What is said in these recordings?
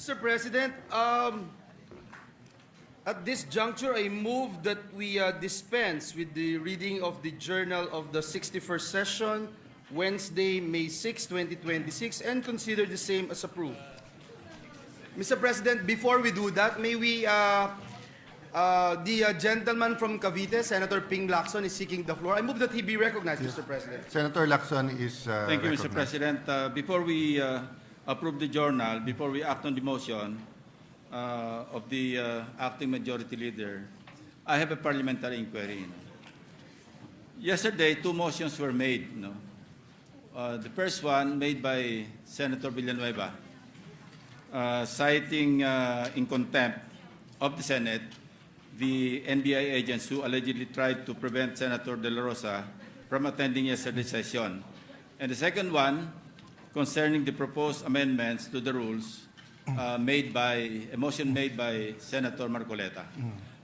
Mr. President, at this juncture, I move that we dispense with the reading of the journal of the 61st session, Wednesday, May 6, 2026, and consider the same as approved. Mr. President, before we do that, may we, the gentleman from Cavite, Senator Ping Lacson, is seeking the floor. I move that he be recognized, Mr. President. Senator Lacson is Thank you, Mr. President. Before we approve the journal, before we act on the motion of the acting majority leader, I have a parliamentary inquiry. Yesterday, two motions were made. The first one made by Senator Villanueva, citing in contempt of the Senate the NBI agents who allegedly tried to prevent Senator De La Rosa from attending yesterday's session. And the second one concerning the proposed amendments to the rules made by a motion made by Senator Marcoleta.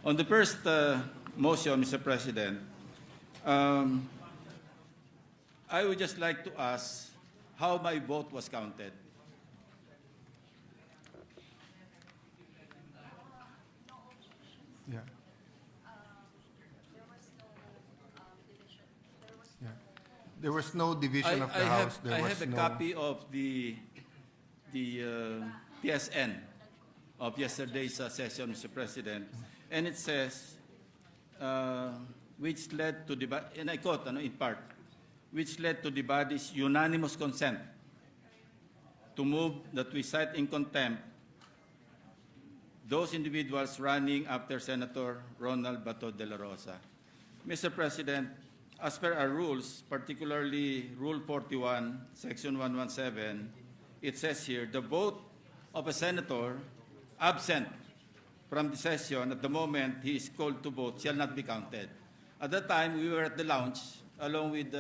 On the first motion, Mr. President, I would just like to ask how my vote was counted. Yeah. There was no division of the House. I have a copy of the PSN of yesterday's session, Mr. President, and it says, which led to the, and I quote, in part, which led to the body's unanimous consent to move that we cite in contempt those individuals running after Senator Ronald Bato de la Rosa. Mr. President, as per our rules, particularly Rule 41, Section 117, it says here, the vote of a senator absent from the session at the moment he is called to vote shall not be counted. At that time, we were at the lounge along with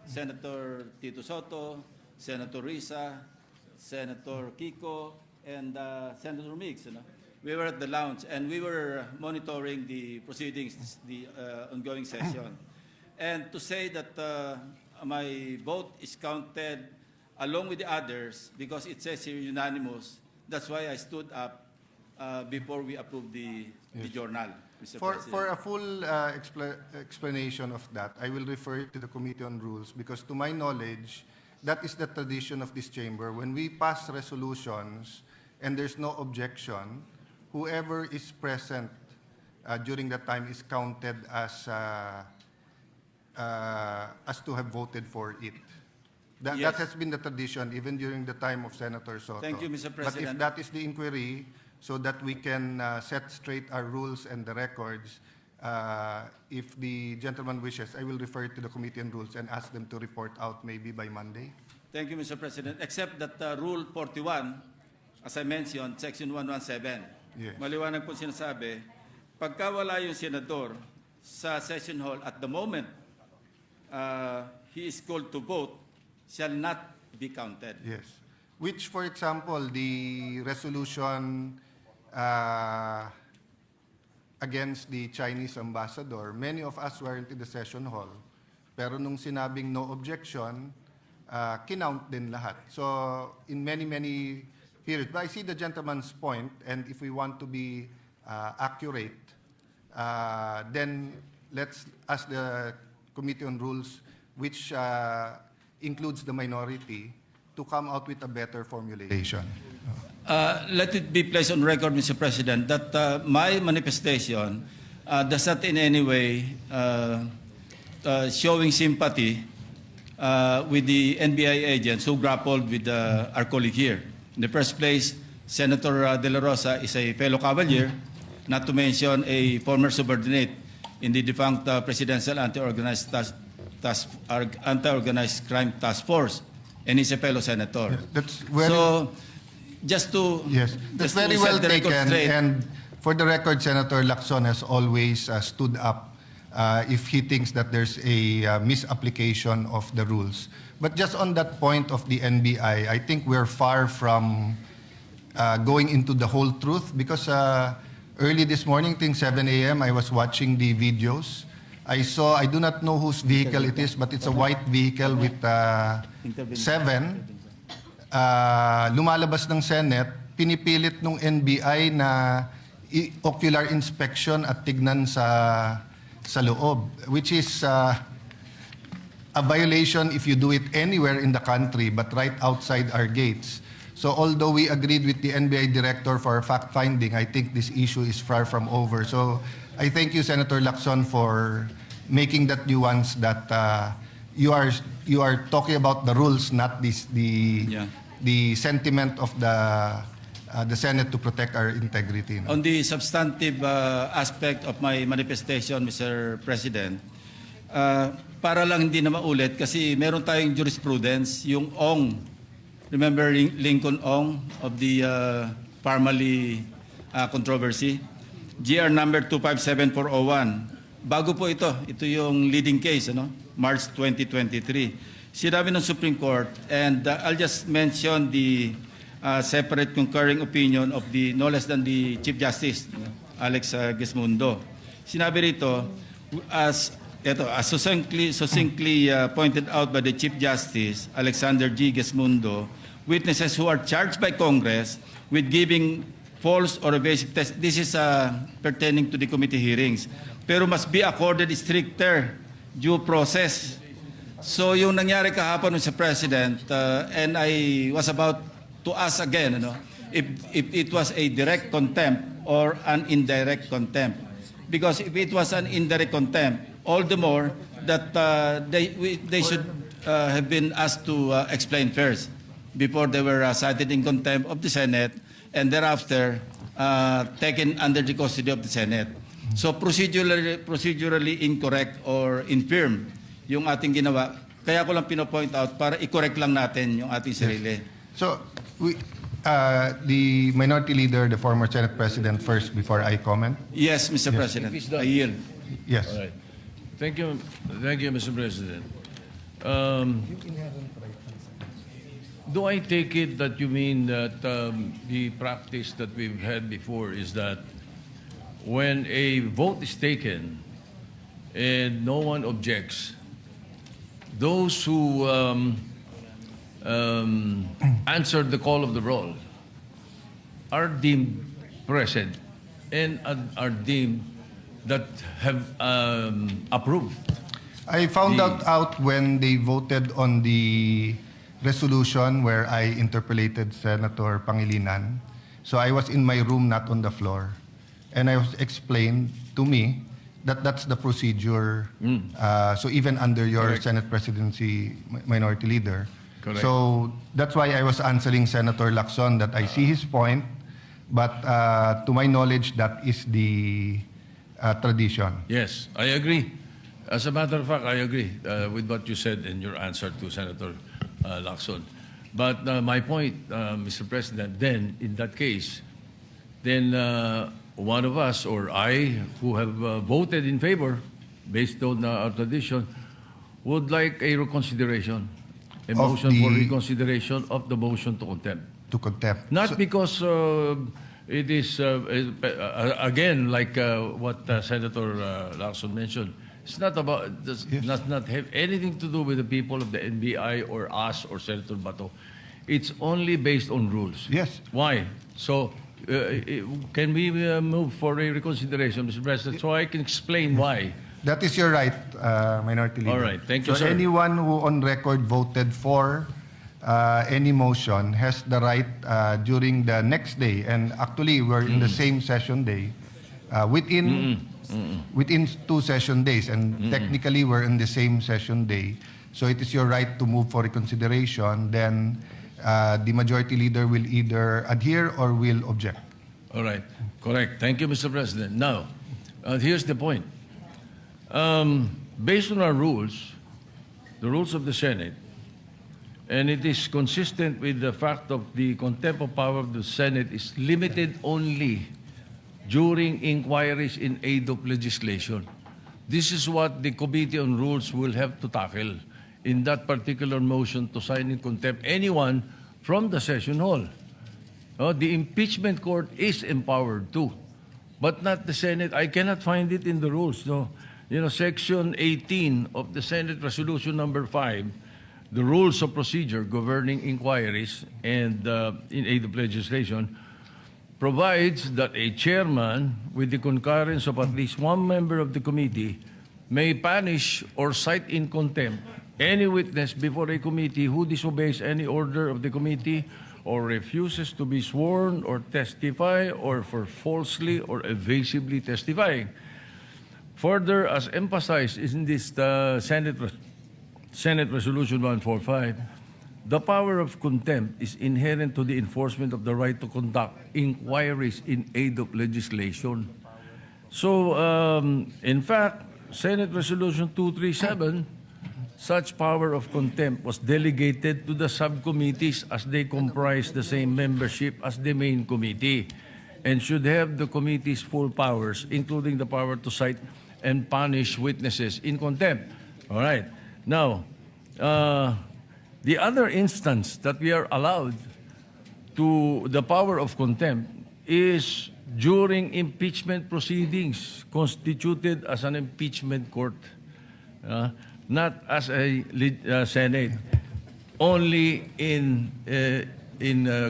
Senator Tito Soto, Senator Risa, Senator Kiko, and Senator Mix. We were at the lounge and we were monitoring the proceedings, the ongoing session. And to say that my vote is counted along with the others because it says here unanimous, that's why I stood up before we approved the journal, Mr. President. For a full explanation of that, I will refer to the Committee on Rules because to my knowledge, that is the tradition of this chamber. When we pass resolutions and there's no objection, whoever is present during that time is counted as to have voted for it. That has been the tradition even during the time of Senator Soto. Thank you, Mr. President. But if that is the inquiry, so that we can set straight our rules and the records, if the gentleman wishes, I will refer to the Committee on Rules and ask them to report out maybe by Monday. Thank you, Mr. President. Except that Rule 41, as I mentioned, Section 117, maliwanag po sinasabi, pagka wala yung senador sa session hall at the moment he is called to vote, shall not be counted. Yes. Which, for example, the resolution against the Chinese ambassador, many of us weren't in the session hall. Pero nung sinabing no objection, kinount din lahat. So, in many periods. But I see the gentleman's point, and if we want to be accurate, then let's ask the Committee on Rules, which includes the minority, to come out with a better formulation. Let it be placed on record, Mr. President, that my manifestation does not in any way showing sympathy with the NBI agents who grappled with our colleague here. In the first place, Senator De La Rosa is a fellow cavalier, not to mention a former subordinate in the defunct Presidential Anti-Organized Crime Task Force, and he's a fellow senator. That's very, so, just to that's just very to well set the record taken. straight. And for the record, Senator Lacson has always stood up if he thinks that there's a misapplication of the rules. But just on that point of the NBI, I think we're far from going into the whole truth because early this morning, I think 7 a.m., I was watching the videos. I saw, I do not know whose vehicle it is, but it's a white vehicle with 7. Lumalabas ng Senate pinipilit nung NBI na ocular inspection at tignan sa loob, which is a violation if you do it anywhere in the country but right outside our gates. So although we agreed with the NBI director for fact-finding, I think this issue is far from over. So I thank you, Senator Lacson, for making that nuance that you are talking about the rules, not the sentiment of the Senate to protect our integrity. No? On the substantive aspect of my manifestation, Mr. President, para lang hindi na maulit, kasi meron tayong jurisprudence, yung Ong, remember Lincoln Ong of the Parliamentary controversy, GR number 257401. Bago po ito yung leading case, March 2023. Sinabi ng Supreme Court, and I'll just mention the separate concurring opinion of the no less than the Chief Justice, Alex Gesmundo. Sinabi rito, as succinctly pointed out by the Chief Justice, Alexander G. Gesmundo, witnesses who are charged by Congress with giving false or evasive test, this is pertaining to the committee hearings, pero must be accorded stricter due process. So yung nangyari kahapon sa President, and I was about to ask again, if it was a direct contempt or an indirect contempt. Because if it was an indirect contempt, all the more that they should have been asked to explain first before they were cited in contempt of the Senate and thereafter taken under the custody of the Senate. So procedurally incorrect or infirm yung ating ginawa. Kaya ko lang pino-point out para i-correct lang natin yung ating sarili. So, the Minority Leader, the former Senate President first before I comment. Yes, Mr. President. I yield. Yes. All right. Thank you, Mr. President. Do I take it that you mean that the practice that we've had before is that when a vote is taken and no one objects, those who answered the call of the roll are deemed present and are deemed that have approved? I found out when they voted on the resolution where I interpolated Senator Pangilinan. So I was in my room, not on the floor. And I was explained to me that that's the procedure. So even under your Correct. Senate presidency minority leader. Correct. So that's why I was answering Senator Lacson that I see his point, but to my knowledge, that is the tradition. Yes, I agree. As a matter of fact, I agree with what you said in your answer to Senator Lacson. But my point, Mr. President, then in that case, then one of us or I who have voted in favor based on our tradition would like a reconsideration, a Of motion for the- reconsideration of the motion to contempt. To contempt. Not So- because it is, again, like what Senator Lacson mentioned, it's not about, does not have anything to do with the people of the NBI or us or Senator Bato. It's only based on rules. Yes. Why? So, can we move for a reconsideration, Mr. President, so I can explain why? That is your right, Minority Leader. All right. Thank you, so sir. anyone who on record voted for any motion has the right during the next day, and actually we're in the same session day, within 2 session days, and technically we're in the same session day. So it is your right to move for reconsideration. Then the Majority Leader will either adhere or will object. All right. Correct. Thank you, Mr. President. Now, here's the point. Based on our rules, the rules of the Senate, and it is consistent with the fact of the contempt of power of the Senate is limited only during inquiries in aid of legislation. This is what the Committee on Rules will have to tackle in that particular motion to sign in contempt anyone from the session hall. The impeachment court is empowered too, but not the Senate. I cannot find it in the rules. No, Section 18 of the Senate Resolution Number 5, the rules of procedure governing inquiries and in aid of legislation, provides that a chairman, with the concurrence of at least one member of the committee, may punish or cite in contempt any witness before a committee who disobeys any order of the committee or refuses to be sworn or testify or for falsely or evasively testifying. Further, as emphasized in this Senate Resolution 145, the power of contempt is inherent to the enforcement of the right to conduct inquiries in aid of legislation. So, in fact, Senate Resolution 237, such power of contempt was delegated to the subcommittees as they comprise the same membership as the main committee and should have the committee's full powers, including the power to cite and punish witnesses in contempt. All right. Now, the other instance that we are allowed to the power of contempt is during impeachment proceedings constituted as an impeachment court, not as a Senate, only in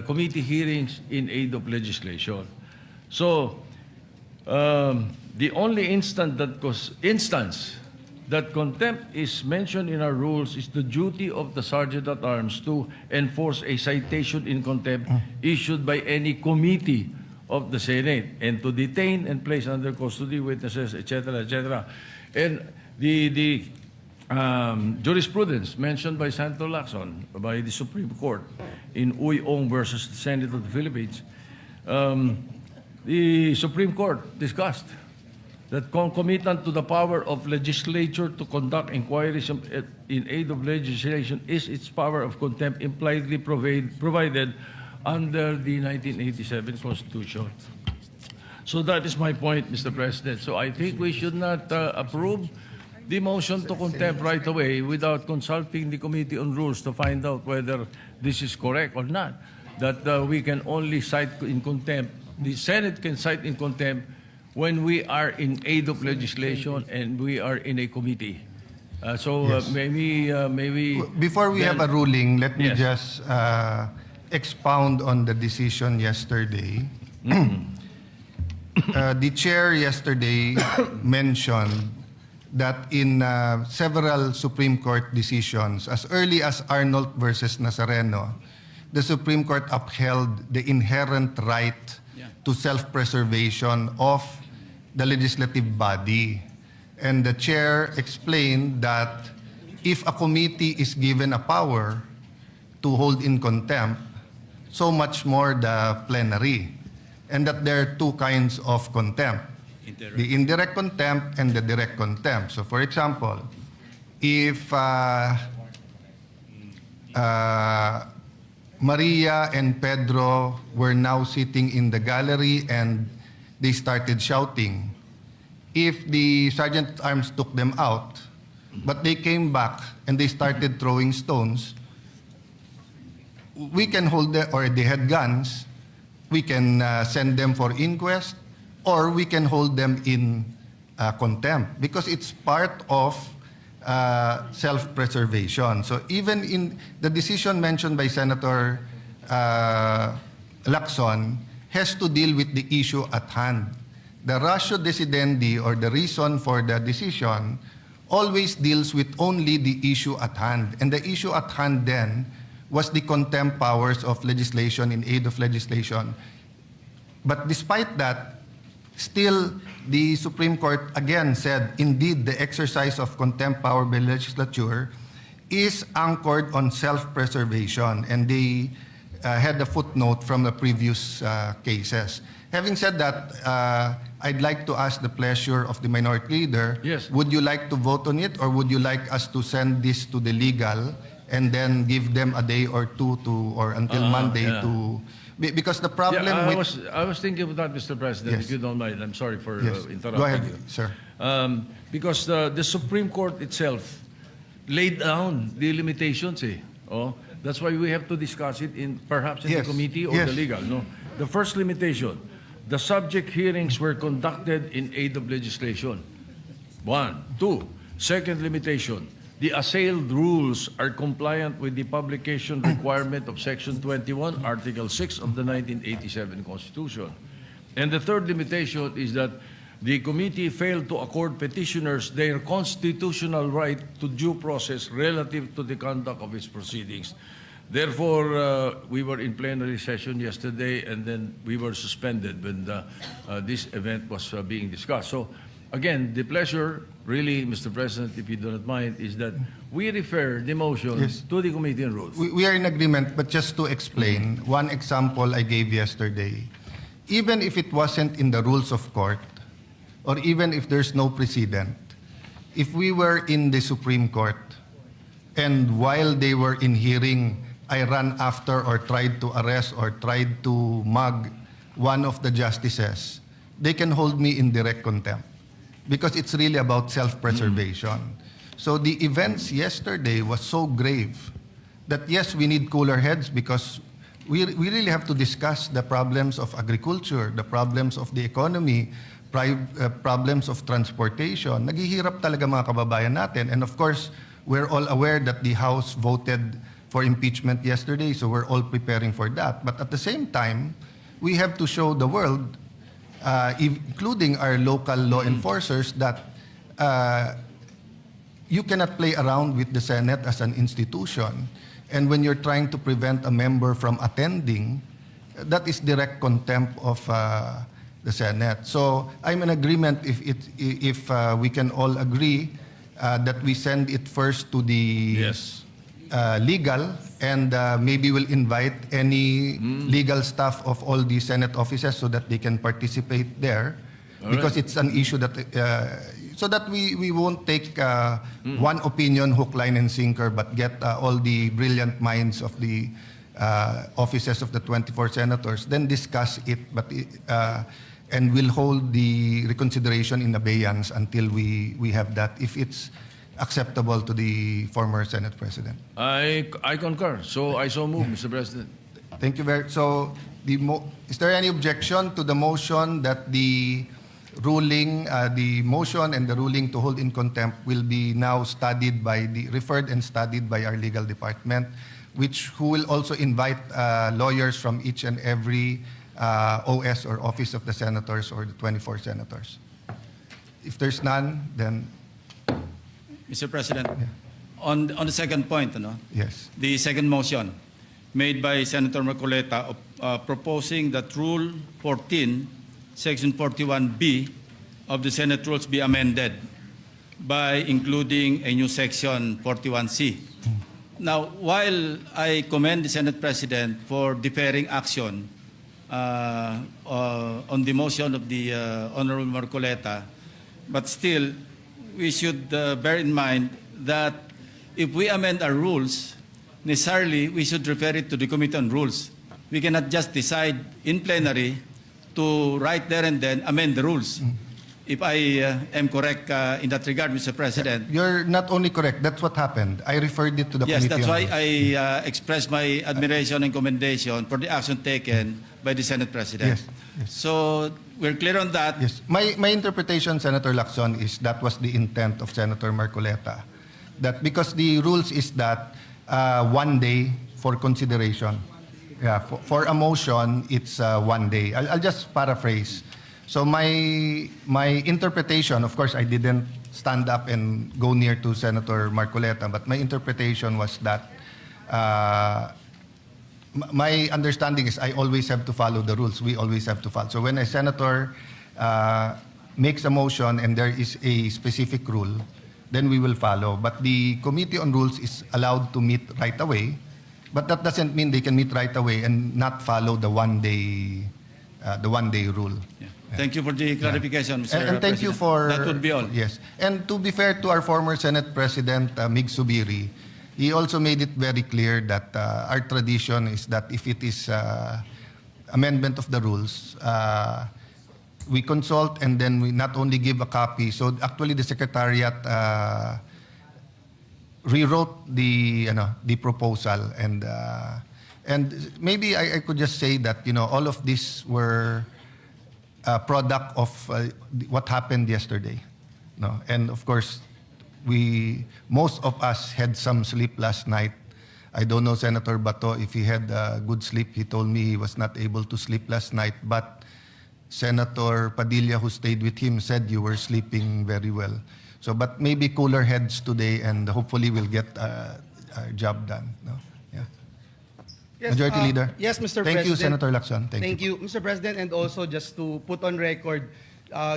committee hearings in aid of legislation. So, the only instance that contempt is mentioned in our rules is the duty of the Sergeant at Arms to enforce a citation in contempt issued by any committee of the Senate and to detain and place under custody witnesses, etc., etc. And the jurisprudence mentioned by Senator Lacson by the Supreme Court in Uyong versus the Senate of the Philippines, the Supreme Court discussed that concomitant to the power of legislature to conduct inquiries in aid of legislation is its power of contempt impliedly provided under the 1987 Constitution. So that is my point, Mr. President. So I think we should not approve the motion to contempt right away without consulting the Committee on Rules to find out whether this is correct or not. That we can only cite in contempt, the Senate can cite in contempt when we are in aid of legislation and we are in a committee. Maybe Before we then- have a ruling, let me Yes. just expound on the decision yesterday. The chair yesterday mentioned that in several Supreme Court decisions, as early as Arnold versus Nazareno, the Supreme Court upheld the inherent right to self-preservation of the legislative body. And the chair explained that if a committee is given a power to hold in contempt, so much more the plenary. And that there are two kinds of contempt. The indirect contempt and the direct contempt. So for example, if Maria and Pedro were now sitting in the gallery and they started shouting, if the Sergeant at Arms took them out, but they came back and they started throwing stones, we can hold them, or they had guns, we can send them for inquest, or we can hold them in contempt because it's part of self-preservation. So even in the decision mentioned by Senator Lacson has to deal with the issue at hand. The ratio decidendi, or the reason for the decision, always deals with only the issue at hand. And the issue at hand then was the contempt powers of legislation in aid of legislation. But despite that, still the Supreme Court again said, indeed, the exercise of contempt power by legislature is anchored on self-preservation. And they had a footnote from the previous cases. Having said that, I'd like to ask the pleasure of the minority leader. Yes. Would you like to vote on it, or would you like us to send this to the legal and then give them a day or two to, or until Monday yeah. to, because the problem Yeah, with... I was thinking of that, Mr. President, Yes. if you don't mind. I'm sorry for Yes. interrupting Go ahead, you. sir. Because the Supreme Court itself laid down the limitations. That's why we have to discuss it perhaps in Yes. the committee or Yes. the legal. No, the first limitation: the subject hearings were conducted in aid of legislation. 1, 2. Second limitation: the assailed rules are compliant with the publication requirement of Section 21, Article 6 of the 1987 Constitution. And the third limitation is that the committee failed to accord petitioners their constitutional right to due process relative to the conduct of its proceedings. Therefore, we were in plenary session yesterday, and then we were suspended when this event was being discussed. So, again, the pleasure, really, Mr. President, if you do not mind, is that we refer the motion to the Committee on Rules. We are in agreement, but just to explain, one example I gave yesterday, even if it wasn't in the rules of court, or even if there's no precedent, if we were in the Supreme Court, and while they were in hearing, I ran after or tried to arrest or tried to mug one of the justices, they can hold me in direct contempt because it's really about self-preservation. So the events yesterday was so grave that yes, we need cooler heads because we really have to discuss the problems of agriculture, the problems of the economy, problems of transportation. Naghihirap talaga mga kababayan natin. And of course, we're all aware that the House voted for impeachment yesterday, so we're all preparing for that. But at the same time, we have to show the world, including our local law enforcers, that you cannot play around with the Senate as an institution. And when you're trying to prevent a member from attending, that is direct contempt of the Senate. So I'm in agreement if we can all agree that we send it first to the legal, and maybe we'll invite any legal staff of all the Senate offices so that they can participate there, because it's an issue that so that we won't take one opinion, hook, line, and sinker, but get all the brilliant minds of the offices of the 24 senators, then discuss it, but and we'll hold the reconsideration in abeyance until we have that, if it's acceptable to the former Senate President. I concur. So I so move, Mr. President. Thank you very. So, is there any objection to the motion that the ruling, the motion and the ruling to hold in contempt will be now studied by referred and studied by our legal department, who will also invite lawyers from each and every OS or office of the senators or the 24 senators? If there's none, then Mr. President, on the second point, yes. the second motion made by Senator Marcoleta proposing that Rule 14, Section 41B of the Senate Rules be amended by including a new Section 41C. Now, while I commend the Senate President for deferring action on the motion of the Honorable Marcoleta, but still, we should bear in mind that if we amend our rules, necessarily we should refer it to the Committee on Rules. We cannot just decide in plenary to right there and then amend the rules. If I am correct in that regard, Mr. President. You're not only correct, that's what happened. I referred it to the Yes, Committee that's on why Rules. I expressed my admiration and commendation for the action taken by the Senate President. Yes. So we're clear on that. Yes. My interpretation, Senator Lacson, is that was the intent of Senator Marcoleta. That because the rules is that 1 day for consideration. Yeah, for a motion, it's 1 day. I'll just paraphrase. So my interpretation, of course, I didn't stand up and go near to Senator Marcoleta, but my interpretation was that my understanding is I always have to follow the rules. We always have to follow. So when a senator makes a motion and there is a specific rule, then we will follow. But the Committee on Rules is allowed to meet right away, but that doesn't mean they can meet right away and not follow the 1 day rule. Yeah. Thank you for the clarification, Mr. And thank you President. for... That would be all. Yes. And to be fair to our former Senate President, Mig Subiri, he also made it very clear that our tradition is that if it is amendment of the rules, we consult and then we not only give a copy. So actually the Secretariat rewrote the proposal, and maybe I could just say that all of these were a product of what happened yesterday, no? And of course, most of us had some sleep last night. I don't know Senator Bato if he had good sleep. He told me he was not able to sleep last night, but Senator Padilla, who stayed with him, said you were sleeping very well. So, but maybe cooler heads today, and hopefully we'll get our job done. No? Yeah. Yes, Majority Leader. Yes, Mr. Thank President. you, Senator Lacson. Thank you, Mr. President, and also just to put on record,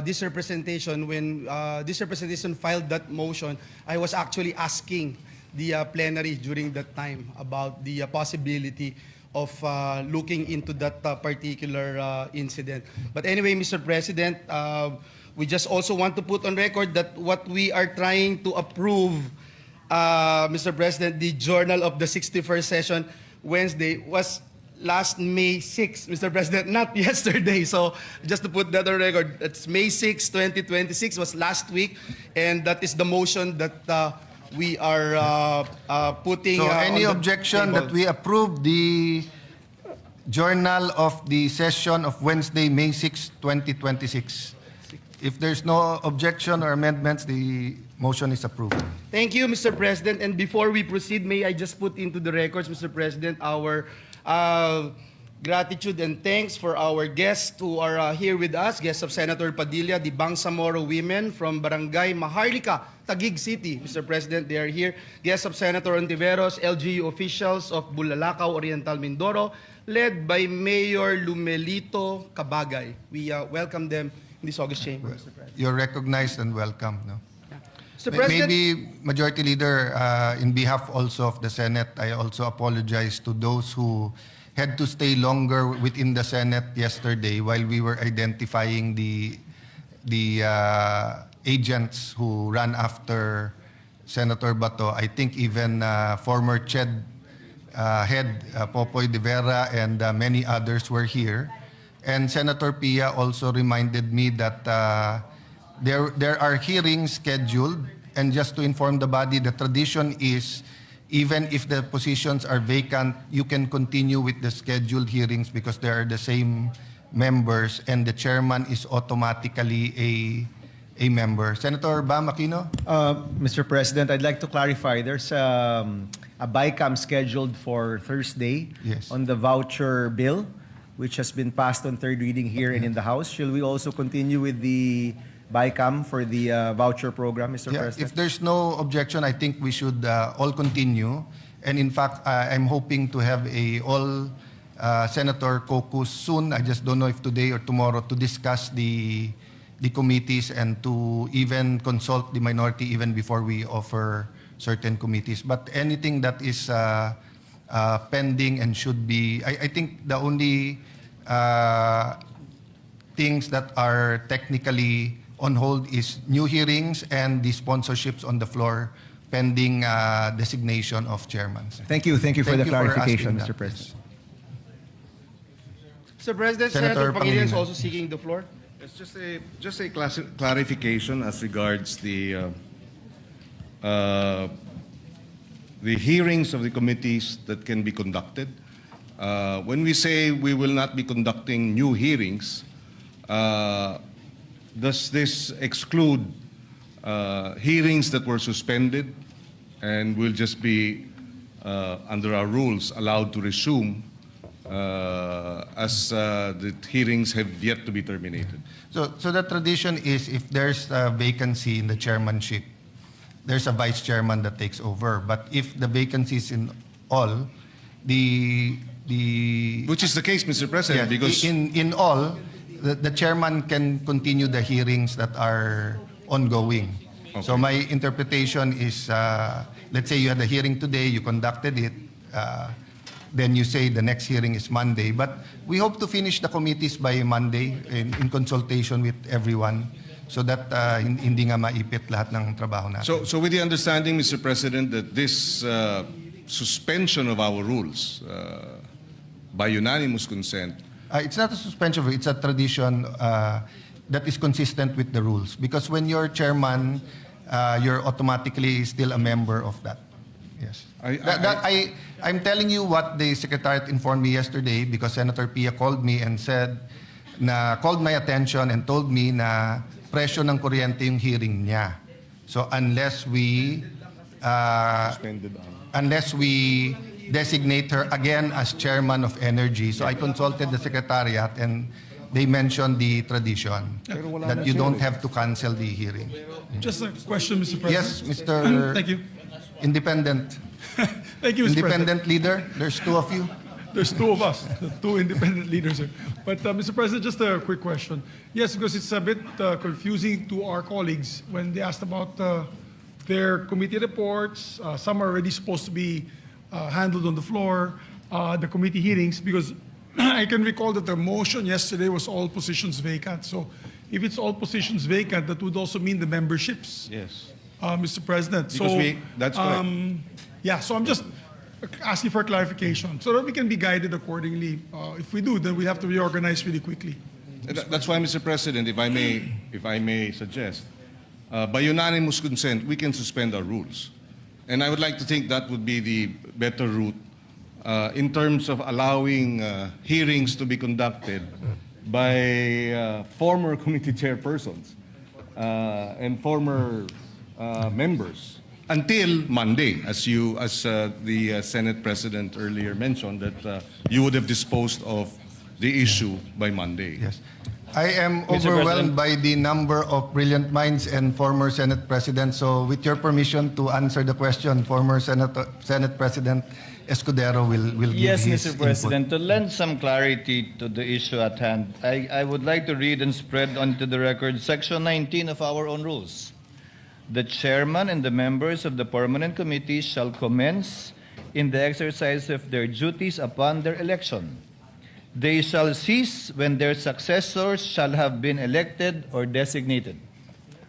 this representation, when this representation filed that motion, I was actually asking the plenary during that time about the possibility of looking into that particular incident. But anyway, Mr. President, we just also want to put on record that what we are trying to approve, Mr. President, the journal of the 61st session Wednesday was last May 6, Mr. President, not yesterday. So just to put that on record, it's May 6, 2026 was last week, and that is the motion that we are putting. So any on the objection table. that we approve the journal of the session of Wednesday, May 6, 2026? If there's no objection or amendments, the motion is approved. Thank you, Mr. President. And before we proceed, may I just put into the records, Mr. President, our gratitude and thanks for our guests who are here with us, guests of Senator Padilla, the Bangsamoro women from Barangay Maharlika, Taguig City. Mr. President, they are here. Guests of Senator Ontiveros, LGU officials of Bulalakaw, Oriental Mindoro, led by Mayor Lumelito Cabagay. We welcome them in this August chamber, Mr. President. You're recognized and welcome. No? Mr. President, Maybe, Majority Leader, in behalf also of the Senate, I also apologize to those who had to stay longer within the Senate yesterday while we were identifying the agents who ran after Senator Bato. I think even former CHED head Popoy Jevara and many others were here. And Senator Pia also reminded me that there are hearings scheduled, and just to inform the body, the tradition is even if the positions are vacant, you can continue with the scheduled hearings because they are the same members and the chairman is automatically a member. Senator Bam Aquino? Mr. President, I'd like to clarify. There's a BICAM scheduled for Thursday Yes. on the voucher bill, which has been passed on third reading here and in the House. Shall we also continue with the BICAM for the voucher program, Mr. Yeah, President? if there's no objection, I think we should all continue. And in fact, I'm hoping to have a all Senator caucus soon. I just don't know if today or tomorrow to discuss the committees and to even consult the minority even before we offer certain committees. But anything that is pending and should be, I think the only things that are technically on hold is new hearings and the sponsorships on the floor pending designation of chairman. Thank you. Thank you for the asking clarification, that. Mr. President. Mr. President, Senator Senator Pangilinan is Pangilinan. also seeking the floor. It's just a clarification as regards the hearings of the committees that can be conducted. When we say we will not be conducting new hearings, does this exclude hearings that were suspended and will just be, under our rules, allowed to resume as the hearings have yet to be terminated? So the tradition is if there's a vacancy in the chairmanship, there's a vice chairman that takes over. But if the vacancy is in all, Which is the case, Mr. President, yeah, because in all, the chairman can continue the hearings that are ongoing. Okay. So my interpretation is, let's say you had a hearing today, you conducted it, then you say the next hearing is Monday. But we hope to finish the committees by Monday in consultation with everyone so that hindi nga maipit lahat ng trabaho natin. so with the understanding, Mr. President, that this suspension of our rules by unanimous consent It's not a suspension, it's a tradition that is consistent with the rules. Because when you're chairman, you're automatically still a member of that. Yes. I'm telling you what the Secretariat informed me yesterday because Senator Pia called me and called my attention and told me na presyo ng kuryente yung hearing niya. So unless we designate her again as chairman of energy. So I consulted the secretariat and they mentioned the tradition that you don't have to cancel the hearing. Just a question, Mr. President. Yes, Mr. Thank you. Independent. Thank you, Mr. President. Independent leader, there's two of you. There's two of us, the two independent leaders here. But Mr. President, just a quick question. Yes, because it's a bit confusing to our colleagues when they asked about their committee reports. Some are already supposed to be handled on the floor, the committee hearings, because I can recall that the motion yesterday was all positions vacant. So if it's all positions vacant, that would also mean the memberships, Yes. Mr. President. Because that's correct. Yeah, so I'm just asking for clarification so that we can be guided accordingly. If we do, then we have to reorganize really quickly. That's why, Mr. President, if I may suggest, by unanimous consent, we can suspend our rules. And I would like to think that would be the better route in terms of allowing hearings to be conducted by former committee chairpersons and former members until Monday, as the Senate President earlier mentioned, that you would have disposed of the issue by Monday. Yes. I am Mr. overwhelmed President. by the number of brilliant minds and former Senate President. So with your permission to answer the question, former Senate President Escudero will Yes, give his Mr. input. President. To lend some clarity to the issue at hand, I would like to read and spread onto the record Section 19 of our own rules. The chairman and the members of the permanent committee shall commence in the exercise of their duties upon their election. They shall cease when their successors shall have been elected or designated.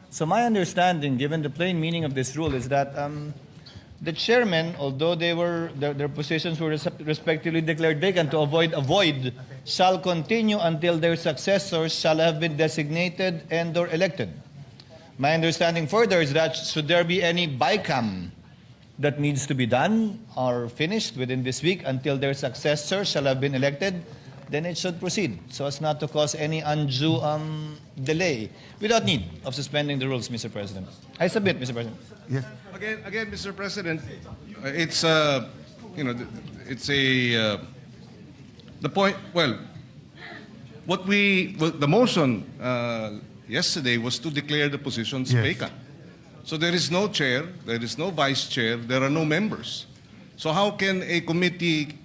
So my understanding, given the plain meaning of this rule, is that the chairmen, although their positions were respectively declared vacant to avoid a void, shall continue until their successors shall have been designated and or elected. My understanding further is that should there be any BICAM that needs to be done or finished within this week until their successors shall have been elected, then it should proceed so as not to cause any undue delay without need of suspending the rules, Mr. President. I submit, Mr. President. Yes. Again, Mr. President, it's the point. Well, the motion yesterday was to declare the positions Yes. vacant. So there is no chair, there is no vice chair, there are no members. So how can a committee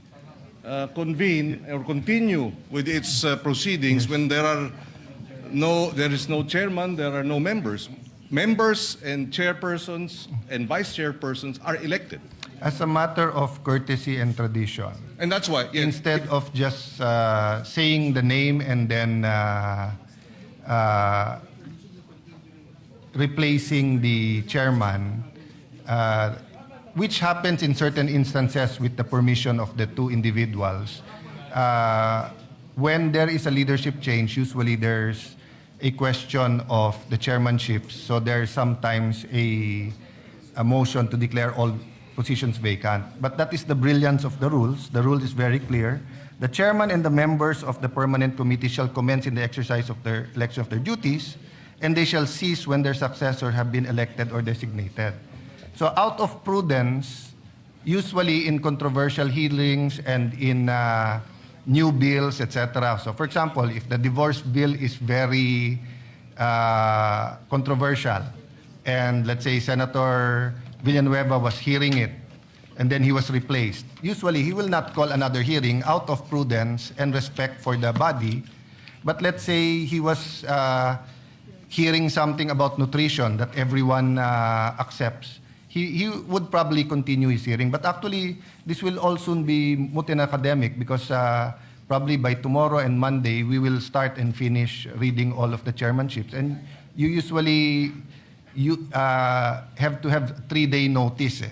convene or continue with its proceedings when there is no chairman, there are no members? Members and chairpersons and vice chairpersons are elected. As a matter of courtesy and tradition, And that's why, yes, instead of just saying the name and then replacing the chairman, which happens in certain instances with the permission of the two individuals, when there is a leadership change, usually there's a question of the chairmanship. So there's sometimes a motion to declare all positions vacant. But that is the brilliance of the rules. The rule is very clear. The chairman and the members of the permanent committee shall commence in the exercise of their election of their duties, and they shall cease when their successors have been elected or designated. So out of prudence, usually in controversial hearings and in new bills, etc. So for example, if the divorce bill is very controversial, and let's say Senator Villanueva was hearing it, and then he was replaced, usually he will not call another hearing out of prudence and respect for the body. But let's say he was hearing something about nutrition that everyone accepts. He would probably continue his hearing. But actually, this will all soon be moot and academic because probably by tomorrow and Monday, we will start and finish reading all of the chairmanships. And you usually have to have 3-day notice.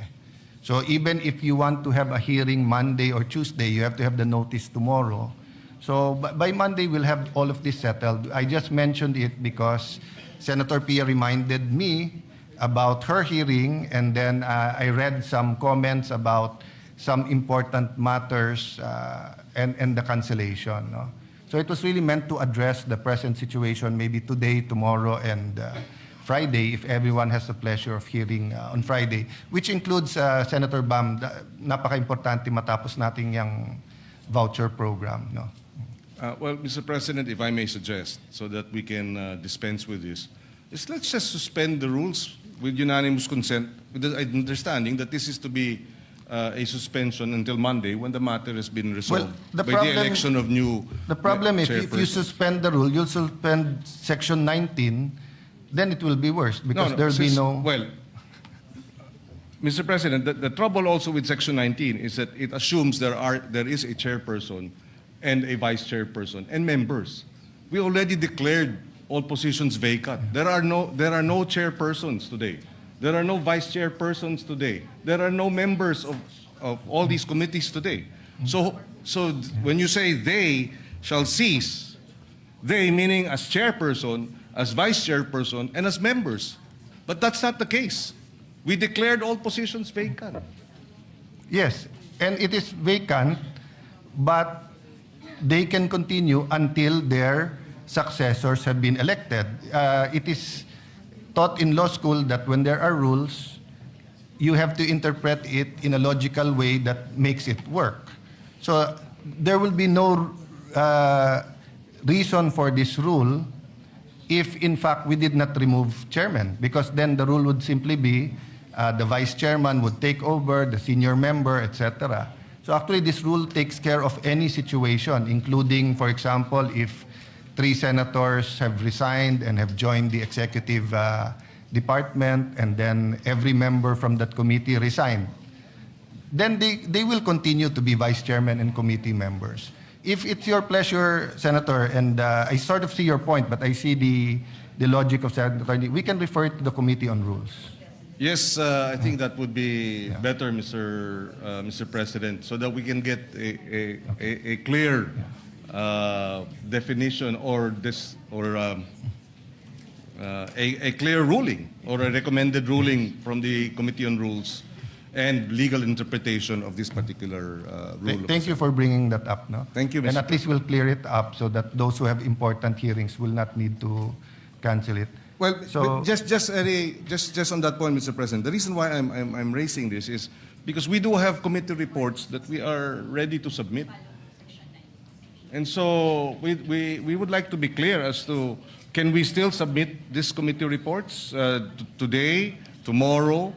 So even if you want to have a hearing Monday or Tuesday, you have to have the notice tomorrow. So by Monday, we'll have all of this settled. I just mentioned it because Senator Pia reminded me about her hearing, and then I read some comments about some important matters and the cancellation. No? So it was really meant to address the present situation, maybe today, tomorrow, and Friday, if everyone has the pleasure of hearing on Friday, which includes Senator Bam, napaka-importante matapos natin yung voucher program. No? Well, Mr. President, if I may suggest, so that we can dispense with this, is let's just suspend the rules with unanimous consent, with the understanding that this is to be a suspension until Monday when the matter has been resolved the by the election of new The problem is, if you chairpersons. suspend the rule, you'll suspend Section 19, then it will be worse because there'll be no... Well, Mr. President, the trouble also with Section 19 is that it assumes there is a chairperson and a vice chairperson and members. We already declared all positions vacant. There are no chairpersons today. There are no vice chairpersons today. There are no members of all these committees today. So when you say they shall cease, they meaning as chairperson, as vice chairperson, and as members. But that's not the case. We declared all positions vacant. Yes, and it is vacant, but they can continue until their successors have been elected. It is taught in law school that when there are rules, you have to interpret it in a logical way that makes it work. So there will be no reason for this rule if in fact we did not remove chairman, because then the rule would simply be the vice chairman would take over, the senior member, etc. So actually this rule takes care of any situation, including, for example, if 3 senators have resigned and have joined the executive department, and then every member from that committee resigned. Then they will continue to be vice chairman and committee members. If it's your pleasure, Senator, and I sort of see your point, but I see the logic of Senator, we can refer it to the Committee on Rules. Yes, I think that would be better, Mr. President, so that we can get a clear definition or a clear ruling or a recommended ruling from the Committee on Rules and legal interpretation of this particular rule. Thank you for bringing that up. No? Thank you, And Mr. at least we'll clear it up so that those who have important hearings will not need to cancel it. Well, So- but just on that point, Mr. President, the reason why I'm raising this is because we do have committee reports that we are ready to submit. And so we would like to be clear as to, can we still submit these committee reports today, tomorrow?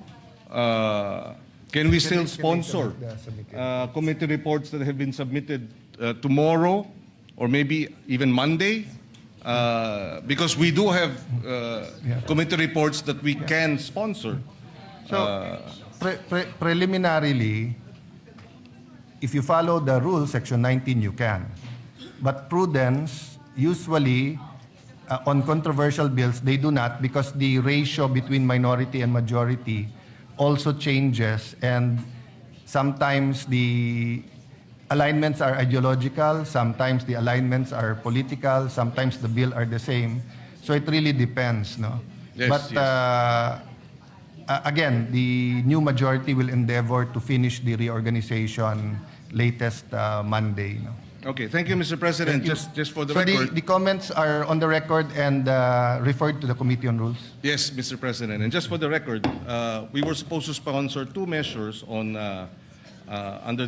Can we still sponsor committee reports that have been submitted tomorrow or maybe even Monday? Because we do have committee reports that we can sponsor. So, preliminarily, if you follow the rule, Section 19, you can. But prudence, usually, on controversial bills, they do not, because the ratio between minority and majority also changes, and sometimes the alignments are ideological, sometimes the alignments are political, sometimes the bill are the same. So it really depends, no? Yes, But again, the new majority will endeavor to finish the reorganization latest Monday. No? Okay, thank you, Mr. President. Just for the So record. the comments are on the record and referred to the Committee on Rules. Yes, Mr. President. And just for the record, we were supposed to sponsor 2 measures on under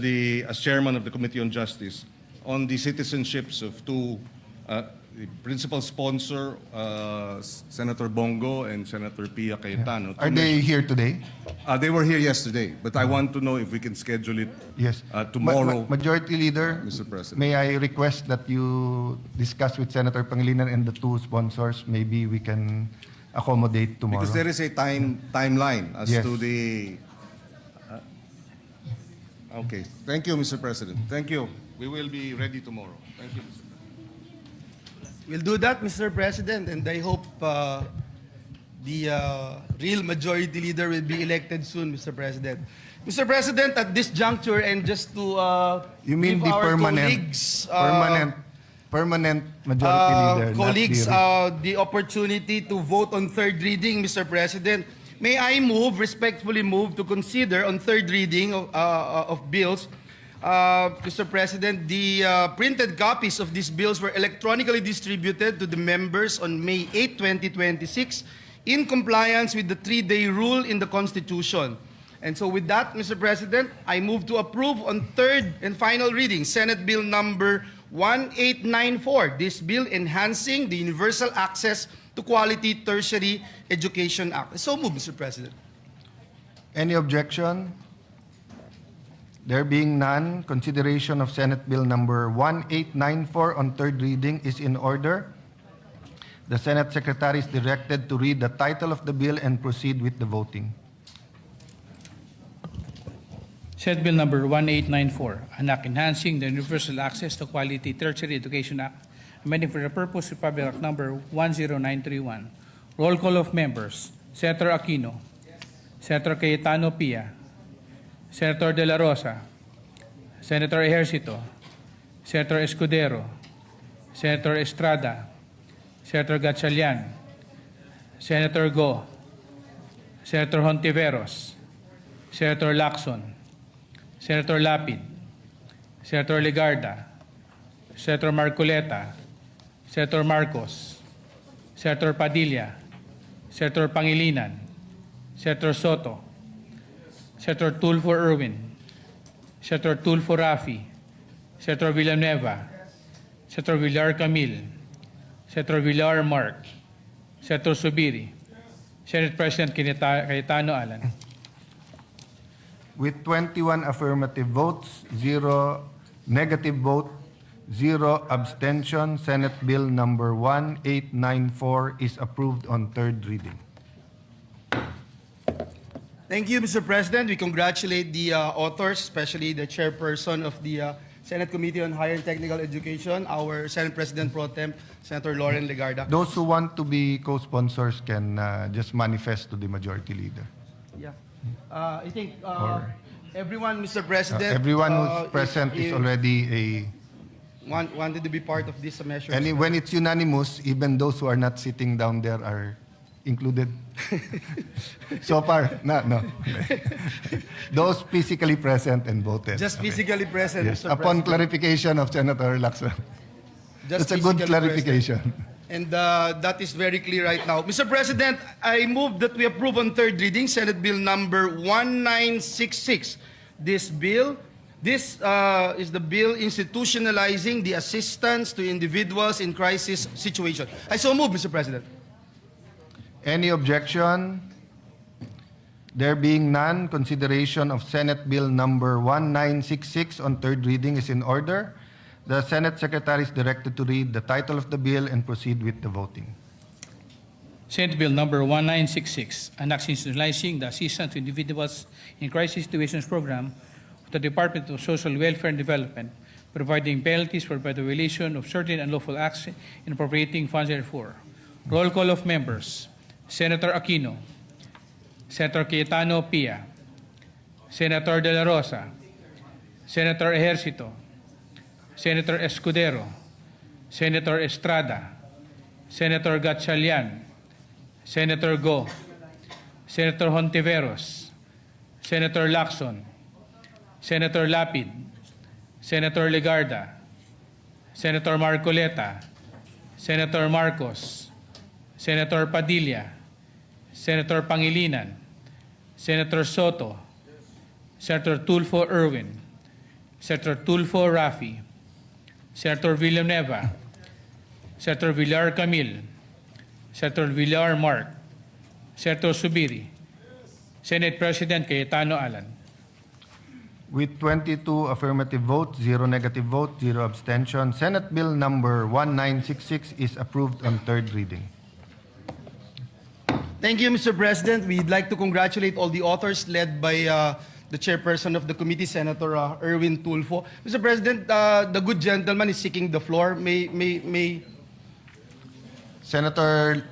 as chairman of the Committee on Justice on the citizenships of 2 the principal sponsor, Senator Bongo and Senator Pia Cayetano. Are they here today? They were here yesterday, but I want to know if we can schedule it Yes. tomorrow. Majority Leader, Mr. President. may I request that you discuss with Senator Pangilinan and the 2 sponsors? Maybe we can accommodate tomorrow. Because there is a timeline as Yes. to the... okay. Thank you, Mr. President. Thank you. We will be ready tomorrow. Thank you, Mr. President. We'll do that, Mr. President, and I hope the real majority leader will be elected soon, Mr. President. Mr. President, at this juncture, and just to You mean give the our permanent, colleagues, permanent majority leader, colleagues not the opportunity to vote on 3rd reading, Mr. President, may I respectfully move to consider on 3rd reading of bills. Mr. President, the printed copies of these bills were electronically distributed to the members on May 8, 2026. in compliance with the 3-day rule in the Constitution. And so with that, Mr. President, I move to approve on third and final reading Senate Bill number 1894. This bill enhancing the universal access to quality tertiary education act. So move, Mr. President. Any objection? There being none, consideration of Senate Bill number 1894 on third reading is in order. The Senate Secretary is directed to read the title of the bill and proceed with the voting. Senate Bill number 1894, an act enhancing the universal access to quality tertiary education act, amending for the purpose of Public Act number 10931. Roll call of members. Senator Aquino. Senator Cayetano Pia. Senator De La Rosa. Senator Ejercito. Senator Escudero. Senator Estrada. Senator Gatchalian. Senator Go. Senator Hontiveros. Senator Lacson. Senator Lapid. Senator Legarda. Senator Marcoleta. Senator Marcos. Senator Padilla. Senator Pangilinan. Senator Soto. Senator Tulfo Erwin. Senator Tulfo Rafi. Senator Villanueva. Senator Villar Camil. Senator Villar Mark. Senator Subiri. Senate President Cayetano Alan. With 21 affirmative votes, 0 negative vote, 0 abstention, Senate Bill number 1894 is approved on third reading. Thank you, Mr. President. We congratulate the authors, especially the chairperson of the Senate Committee on Higher and Technical Education, our Senate President Pro Tem, Senator Lauren Legarda. Those who want to be co-sponsors can just manifest to the majority leader. Yeah. I think everyone, Mr. President, Everyone who's present is already wanted to be part of this measure. and when it's unanimous, even those who are not sitting down there are included. So far, no. Those physically present and voted. Just Okay. physically present, Yes. Mr. Upon President. clarification of Senator Lacson. Just That's a good physically clarification. present. And that is very clear right now. Mr. President, I move that we approve on third reading Senate Bill number 1966. This is the bill institutionalizing the assistance to individuals in crisis situation. I so move, Mr. President. Any objection? There being none, consideration of Senate Bill number 1966 on third reading is in order. The Senate Secretary is directed to read the title of the bill and proceed with the voting. Senate Bill number 1966, an act institutionalizing the assistance to individuals in crisis situations program of the Department of Social Welfare and Development, providing penalties for the violation of certain unlawful acts and appropriating funds therefore. Roll call of members. Senator Aquino. Senator Cayetano Pia. Senator De La Rosa. Senator Ejercito. Senator Escudero. Senator Estrada. Senator Gatchalian. Senator Go. Senator Hontiveros. Senator Lacson. Senator Lapid. Senator Legarda. Senator Marcoleta. Senator Marcos. Senator Padilla. Senator Pangilinan. Senator Soto. Senator Tulfo Erwin. Senator Tulfo Rafi. Senator Villanueva. Senator Villar Camil. Senator Villar Mark. Senator Subiri. Senate President Cayetano Alan. With 22 affirmative votes, 0 negative vote, 0 abstention, Senate Bill number 1966 is approved on third reading. Thank you, Mr. President. We'd like to congratulate all the authors led by the chairperson of the committee, Senator Erwin Tulfo. Mr. President, the good gentleman is seeking the floor. May Senator,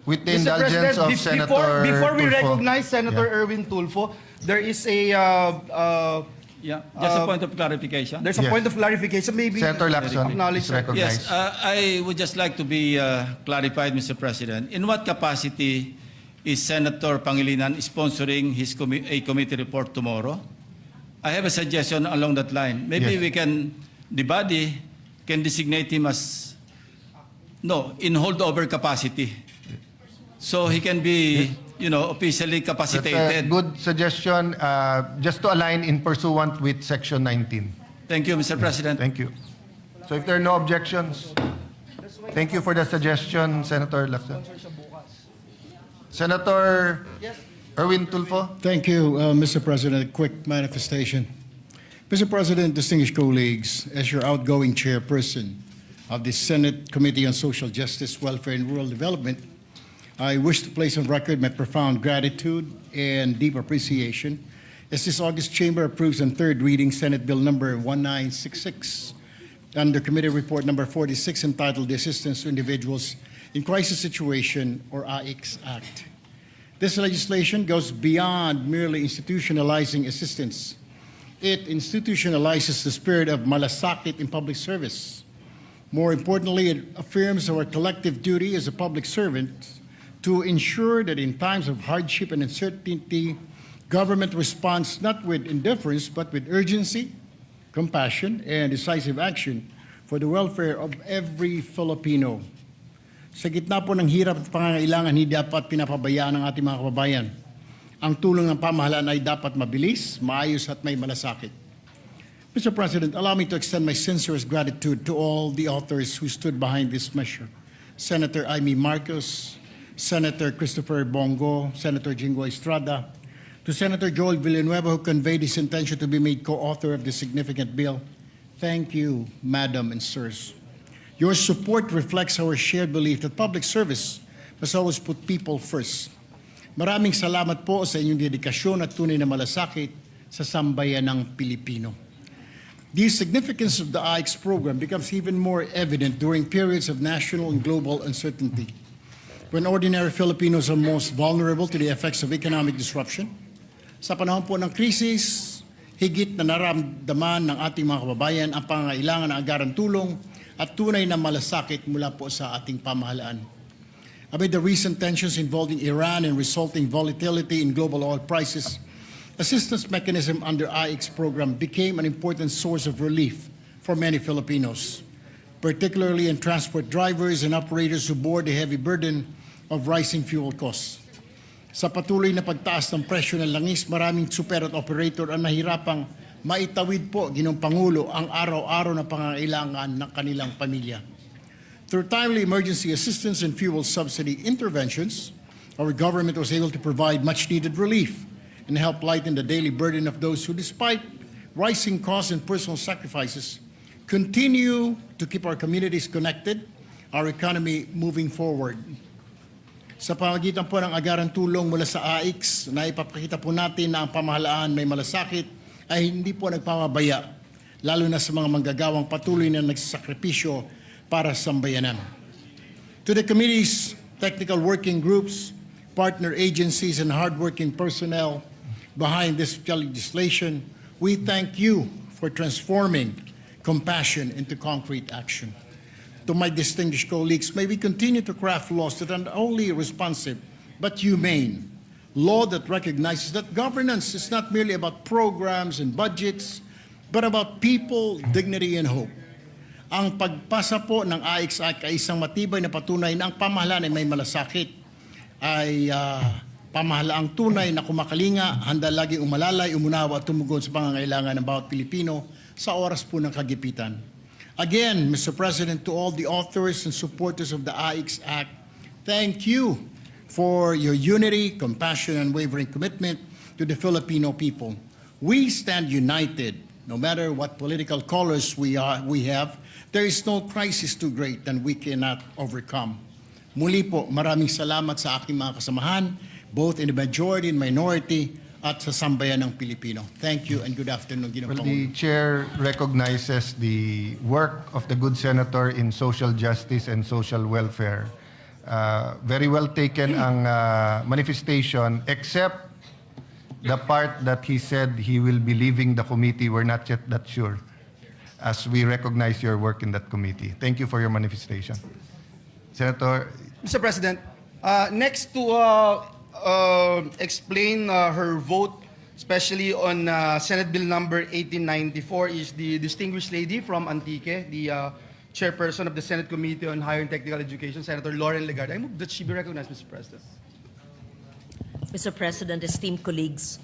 with the Mr. indulgence of President, Senator before we Tulfo. recognize Senator Yeah. Erwin Tulfo, there is a Just a point of clarification. there's a Yes. point of clarification. Maybe Senator Lacson acknowledge is that. recognized. Yes, I would just like to be clarified, Mr. President. In what capacity is Senator Pangilinan sponsoring his a committee report tomorrow? I have a suggestion along that line. Maybe Yes. the body can designate him as, in holdover capacity. so he can be, officially That's a capacitated. good suggestion, just to align in pursuant with Section 19. Thank you, Mr. President. Thank you. So if there are no objections, thank you for the suggestion, Senator Lacson. Senator Erwin Tulfo. Thank you, Mr. President. Quick manifestation. Mr. President, distinguished colleagues, as your outgoing chairperson of the Senate Committee on Social Justice, Welfare, and Rural Development, I wish to place on record my profound gratitude and deep appreciation as this August chamber approves on third reading Senate Bill number 1966 under Committee Report number 46 entitled The Assistance to Individuals in Crisis Situation, or AICS Act. This legislation goes beyond merely institutionalizing assistance. It institutionalizes the spirit of malasakit in public service. More importantly, it affirms our collective duty as a public servant to ensure that in times of hardship and uncertainty, government responds not with indifference, but with urgency, compassion, and decisive action for the welfare of every Filipino. Sa gitna po ng hirap at pangangailangan, hindi dapat pinapabayaan ng ating mga kababayan. Ang tulong ng pamahalaan ay dapat mabilis, maayos at may malasakit. Mr. President, allow me to extend my sincerest gratitude to all the authors who stood behind this measure. Senator Amy Marcos, Senator Christopher Bongo, Senator Jingo Estrada, to Senator Joel Villanueva, who conveyed his intention to be made co-author of this significant bill. Thank you, Madam and Sirs. Your support reflects our shared belief that public service must always put people first. Maraming salamat po sa inyong dedikasyon at tunay na malasakit sa sambayan ng Pilipino. The significance of the AICS program becomes even more evident during periods of national and global uncertainty, when ordinary Filipinos are most vulnerable to the effects of economic disruption. Sa panahon po ng krisis, higit na naramdaman ng ating mga kababayan ang pangangailangan ng agarang tulong at tunay na malasakit mula po sa ating pamahalaan. Amid the recent tensions involving Iran and resulting volatility in global oil prices, assistance mechanism under AICS program became an important source of relief for many Filipinos, particularly in transport drivers and operators who bore the heavy burden of rising fuel costs. Sa patuloy na pagtaas ng presyo ng langis, maraming super at operator ang nahirapang maitawid po, Ginoong Pangulo, ang araw-araw na pangangailangan ng kanilang pamilya. Through timely emergency assistance and fuel subsidy interventions, our government was able to provide much-needed relief and help lighten the daily burden of those who, despite rising costs and personal sacrifices, continue to keep our communities connected, our economy moving forward. Sa pamagitan po ng agarang tulong mula sa AICS, na ipapakita po natin na ang pamahalaan may malasakit ay hindi po nagpamabaya, lalo na sa mga manggagawang patuloy na nagsasakripisyo para sa sambayanan. To the committee's technical working groups, partner agencies, and hardworking personnel behind this legislation, we thank you for transforming compassion into concrete action. To my distinguished colleagues, may we continue to craft laws that are not only responsive but humane. Law that recognizes that governance is not merely about programs and budgets, but about people, dignity, and hope. Ang pagpasa po ng AICS Act ay isang matibay na patunay na ang pamahalaan ay may malasakit, ay pamahalaang tunay na kumakalinga, handa lagi umalalay, umunawa at tumugon sa pangangailangan ng bawat Pilipino sa oras po ng kagipitan. Again, Mr. President, to all the authors and supporters of the AICS Act, thank you for your unity, compassion, and unwavering commitment to the Filipino people. We stand united, no matter what political colors we have. There is no crisis too great that we cannot overcome. Muli po, maraming salamat sa aking mga kasamahan, both in the majority and minority, at sa sambayan ng Pilipino. Thank you and good afternoon, Ginoong Well, Pangulo. the Chair recognizes the work of the good senator in social justice and social welfare. Very well taken ang manifestation, except the part that he said he will be leaving the committee. We're not yet that sure, as we recognize your work in that committee. Thank you for your manifestation. Senator, Mr. President, next to explain her vote, especially on Senate Bill number 1894, is the distinguished lady from Antique, the Chairperson of the Senate Committee on Higher and Technical Education, Senator Lauren Legarda. I move that she be recognized, Mr. President. Mr. President, esteemed colleagues,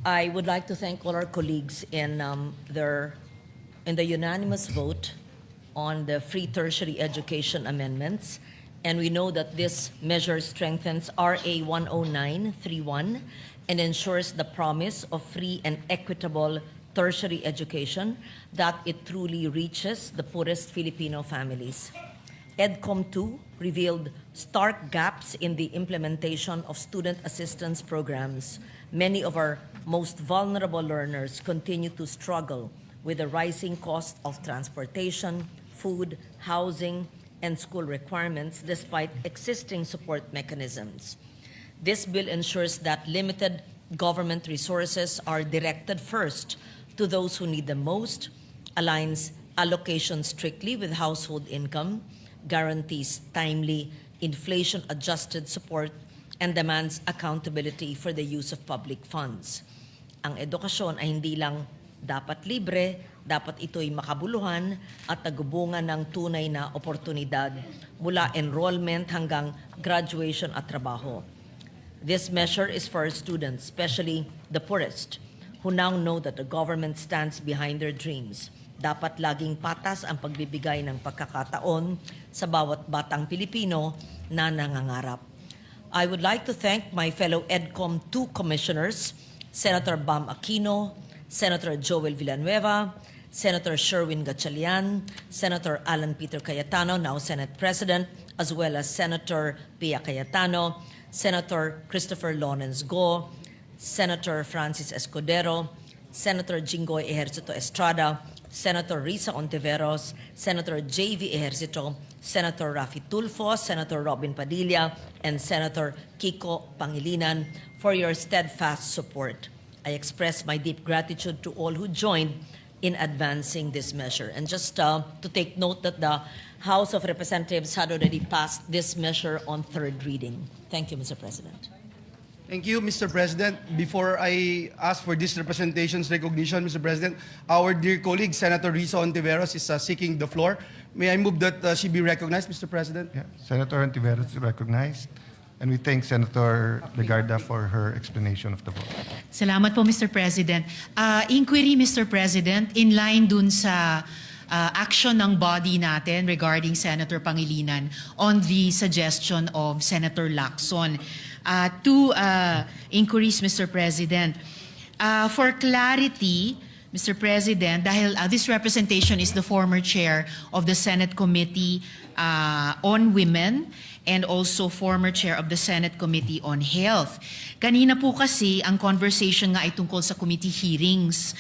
I would like to thank all our colleagues in the unanimous vote on the free tertiary education amendments. And we know that this measure strengthens RA 10931 and ensures the promise of free and equitable tertiary education, that it truly reaches the poorest Filipino families. EDCOM 2 revealed stark gaps in the implementation of student assistance programs. Many of our most vulnerable learners continue to struggle with the rising cost of transportation, food, housing, and school requirements despite existing support mechanisms. This bill ensures that limited government resources are directed first to those who need them most, aligns allocation strictly with household income, guarantees timely inflation-adjusted support, and demands accountability for the use of public funds. Ang edukasyon ay hindi lang dapat libre, dapat ito'y makabuluhan at nagubungan ng tunay na oportunidad mula enrollment hanggang graduation at trabaho. This measure is for our students, especially the poorest, who now know that the government stands behind their dreams. Dapat laging patas ang pagbibigay ng pagkakataon sa bawat batang Pilipino na nangangarap. I would like to thank my fellow EDCOM 2 commissioners, Senator Bam Aquino, Senator Joel Villanueva, Senator Sherwin Gatchalian, Senator Alan Peter Cayetano, now Senate President, as well as Senator Pia Cayetano, Senator Christopher Lawrence Go, Senator Francis Escudero, Senator Jinggoy Ejercito Estrada, Senator Risa Ontiveros, Senator J.V. Ejercito, Senator Rafi Tulfo, Senator Robin Padilla, and Senator Kiko Pangilinan for your steadfast support. I express my deep gratitude to all who joined in advancing this measure. And just to take note that the House of Representatives had already passed this measure on third reading. Thank you, Mr. President. Thank you, Mr. President. Before I ask for this representation's recognition, Mr. President, our dear colleague, Senator Risa Ontiveros, is seeking the floor. May I move that she be recognized, Mr. President? Yeah. Senator Ontiveros is recognized. And we thank Senator Legarda for her explanation of the vote. Salamat po, Mr. President. Inquiry, Mr. President, in line dun sa action ng body natin regarding Senator Pangilinan on the suggestion of Senator Lacson. Two inquiries, Mr. President. For clarity, Mr. President, dahil this representation is the former chair of the Senate Committee on Women and also former chair of the Senate Committee on Health. Kanina po kasi ang conversation nga ay tungkol sa committee hearings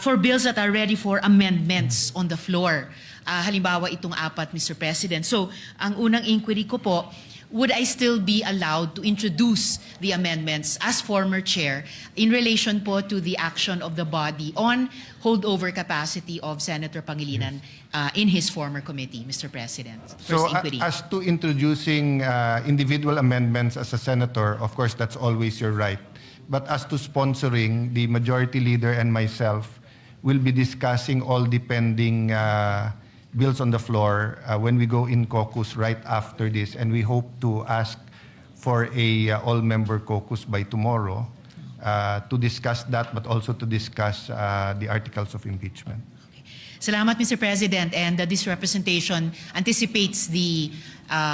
for bills that are ready for amendments on the floor. Halimbawa itong apat, Mr. President. So, ang unang inquiry ko po, would I still be allowed to introduce the amendments as former chair in relation po to the action of the body on holdover capacity of Senator Pangilinan in his former committee, Mr. President? So, as to introducing individual amendments as a senator, of course, that's always your right. But as to sponsoring, the majority leader and myself will be discussing all the pending bills on the floor when we go in caucus right after this, and we hope to ask for a all-member caucus by tomorrow to discuss that, but also to discuss the articles of impeachment. Salamat, Mr. President, and this representation anticipates the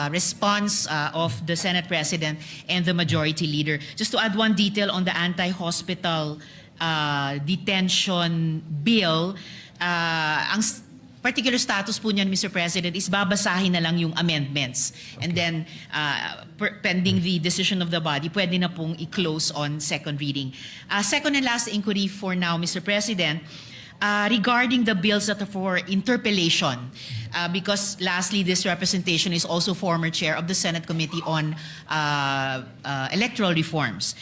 response of the Senate President and the Majority Leader. Just to add one detail on the anti-hospital detention bill, ang particular status po niyan, Mr. President, is babasahin na lang yung amendments. Okay. And then, pending the decision of the body, pwede na pong i-close on second reading. Second and last inquiry for now, Mr. President, regarding the bills that are for interpellation, because lastly, this representation is also former chair of the Senate Committee on Electoral Reforms.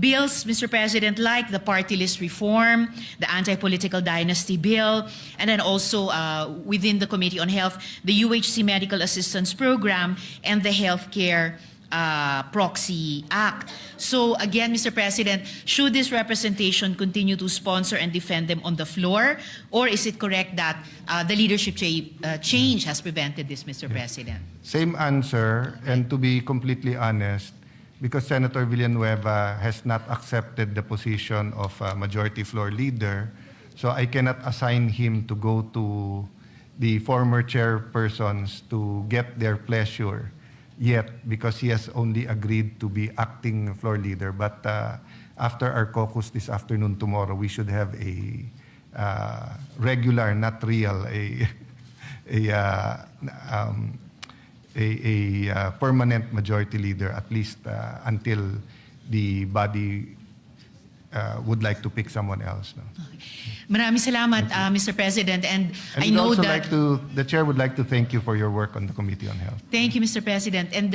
Bills, Mr. President, like the party list reform, the anti-political dynasty bill, and then also within the Committee on Health, the UHC Medical Assistance Program and the Healthcare proxy act. So again, Mr. President, should this representation continue to sponsor and defend them on the floor, or is it correct that the leadership change has prevented this, Mr. President? Same answer, and to be completely honest, because Senator Villanueva has not accepted the position of Majority Floor Leader, so I cannot assign him to go to the former chairpersons to get their pleasure yet, because he has only agreed to be acting floor leader. But after our caucus this afternoon, tomorrow, we should have a regular, not real, a permanent majority leader, at least until the body would like to pick someone else. No? Maraming salamat, Mr. President, and I we'd know also that... the chair would like to thank you for your work on the Committee on Health. Thank you, Mr. President. And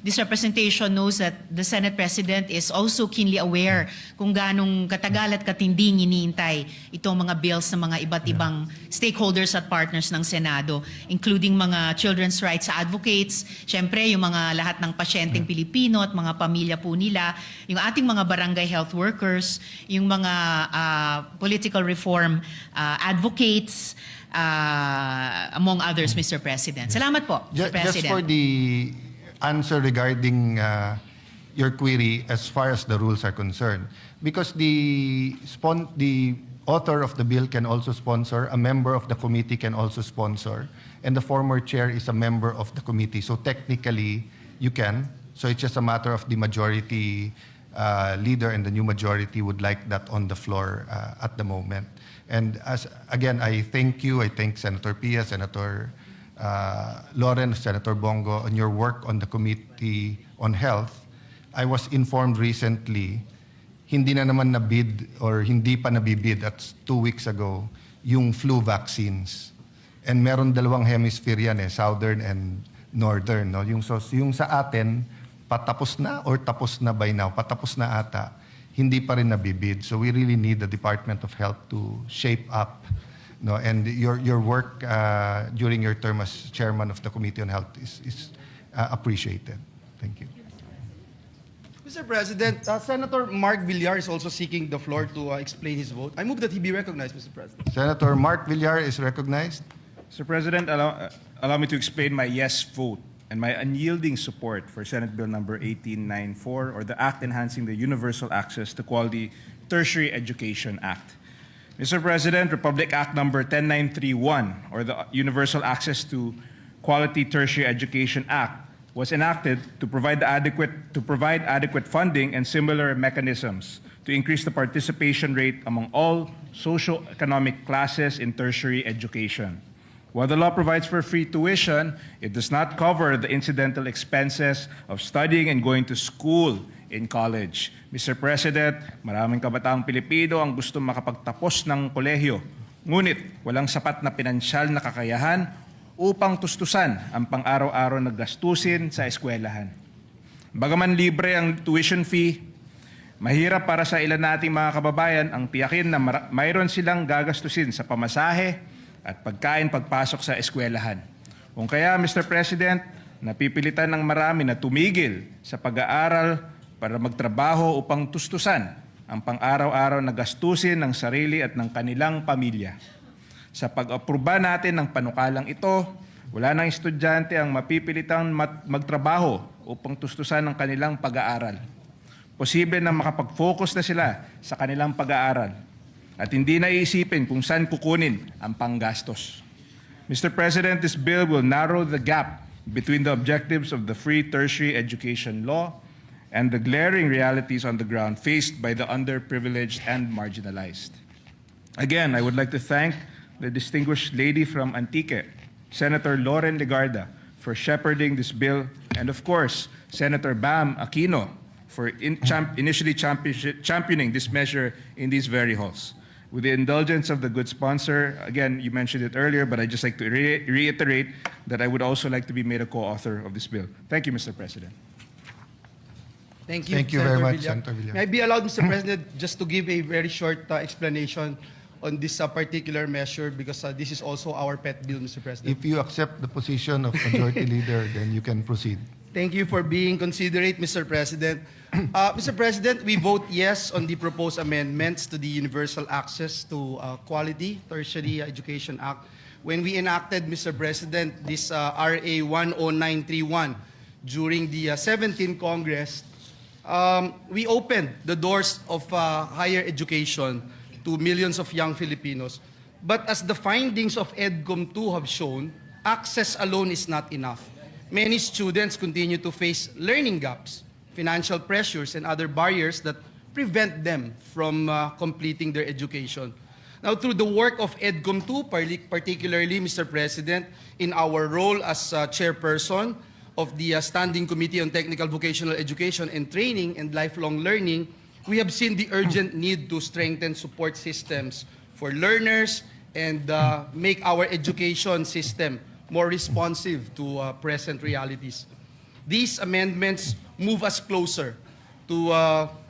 this representation knows that the Senate President is also keenly aware kung ganong katagal at katinding iniintay itong mga bills ng mga iba't ibang stakeholders at partners ng Senado, including mga children's rights advocates, syempre yung mga lahat ng pasyenteng Pilipino at mga pamilya po nila, yung ating mga barangay health workers, yung mga political reform advocates, among others, Mr. President. Salamat po, Mr. President. Just for the answer regarding your query as far as the rules are concerned, because the author of the bill can also sponsor, a member of the committee can also sponsor, and the former chair is a member of the committee. So technically, you can. So it's just a matter of the majority leader and the new majority would like that on the floor at the moment. And again, I thank you. I thank Senator Pia, Senator Loren, Senator Bongo on your work on the Committee on Health. I was informed recently, hindi na naman nabid or hindi pa nabibid, that's 2 weeks ago, yung flu vaccines. And meron dalawang hemisphere yan southern and northern. No? Yung sa atin, patapos na or tapos na by now, patapos na ata, hindi pa rin nabibid. So we really need the Department of Health to shape up. No? And your work during your term as chairman of the Committee on Health is appreciated. Thank you. Mr. President, Senator Mark Villar is also seeking the floor to explain his vote. I move that he be recognized, Mr. President. Senator Mark Villar is recognized. Mr. President, allow me to explain my yes vote and my unyielding support for Senate Bill number 1894, or the Act Enhancing the Universal Access to Quality Tertiary Education Act. Mr. President, Republic Act number 10931, or the Universal Access to Quality Tertiary Education Act, was enacted to provide adequate funding and similar mechanisms to increase the participation rate among all socio-economic classes in tertiary education. While the law provides for free tuition, it does not cover the incidental expenses of studying and going to school in college. Mr. President, maraming kabataang Pilipino ang gusto makapagtapos ng kolehiyo, ngunit walang sapat na pinansyal na kakayahan upang tustusan ang pang-araw-araw na gastusin sa eskwelahan. Bagaman libre ang tuition fee, mahirap para sa ilan nating mga kababayan ang tiyakin na mayroon silang gagastusin sa pamasahe at pagkain pagpasok sa eskwelahan. Kung kaya, Mr. President, napipilitan ng marami na tumigil sa pag-aaral para magtrabaho upang tustusan ang pang-araw-araw na gastusin ng sarili at ng kanilang pamilya. Sa pag-aproba natin ng panukalang ito, wala nang estudyante ang mapipilitang magtrabaho upang tustusan ang kanilang pag-aaral. Posible na makapag-focus na sila sa kanilang pag-aaral at hindi naiisipin kung saan kukunin ang panggastos. Mr. President, this bill will narrow the gap between the objectives of the free tertiary education law and the glaring realities on the ground faced by the underprivileged and marginalized. Again, I would like to thank the distinguished lady from Antique, Senator Loren Legarda, for shepherding this bill, and of course, Senator Bam Aquino for initially championing this measure in these very halls. With the indulgence of the good sponsor, again, you mentioned it earlier, but I'd just like to reiterate that I would also like to be made a co-author of this bill. Thank you, Mr. President. Thank you, Thank you Senator very much, Villar. Senator Villar. May I be allowed, Mr. President, just to give a very short explanation on this particular measure, because this is also our pet bill, Mr. President. If you accept the position of Majority Leader, then you can proceed. Thank you for being considerate, Mr. President. Mr. President, we vote yes on the proposed amendments to the Universal Access to Quality Tertiary Education Act. When we enacted, Mr. President, this RA 10931 during the 17th Congress, we opened the doors of higher education to millions of young Filipinos. But as the findings of EDCOM 2 have shown, access alone is not enough. Many students continue to face learning gaps, financial pressures, and other barriers that prevent them from completing their education. Now, through the work of EDCOM 2, particularly, Mr. President, in our role as chairperson of the Standing Committee on Technical Vocational Education and Training and Lifelong Learning, we have seen the urgent need to strengthen support systems for learners and make our education system more responsive to present realities. These amendments move us closer to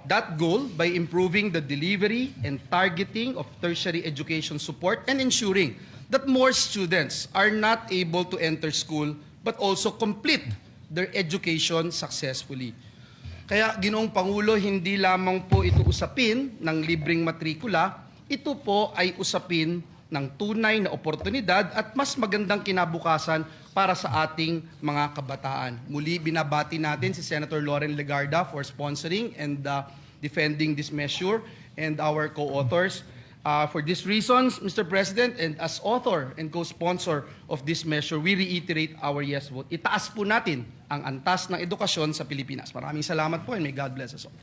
that goal by improving the delivery and targeting of tertiary education support and ensuring that more students are not able to enter school but also complete their education successfully. Kaya, Ginoong Pangulo, hindi lamang po ito usapin ng libreng matrikula, ito po ay usapin ng tunay na oportunidad at mas magandang kinabukasan para sa ating mga kabataan. Muli, binabati natin si Senator Loren Legarda for sponsoring and defending this measure and our co-authors. For these reasons, Mr. President, and as author and co-sponsor of this measure, we reiterate our yes vote. Itaas po natin ang antas ng edukasyon sa Pilipinas. Maraming salamat po and may God bless us all.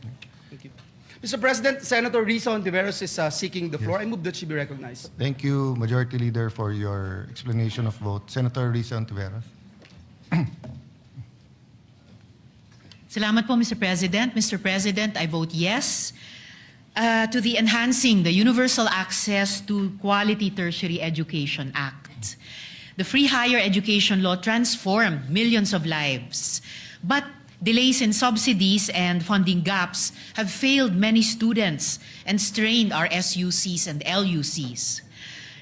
Thank you. Mr. President, Senator Risa Ontiveros is seeking the floor. I move that she be recognized. Thank you, Majority Leader, for your explanation of vote. Senator Risa Ontiveros. Salamat po, Mr. President. Mr. President, I vote yes to the Enhancing the Universal Access to Quality Tertiary Education Act. The Free Higher Education Law transformed millions of lives, but delays in subsidies and funding gaps have failed many students and strained our SUCs and LUCs.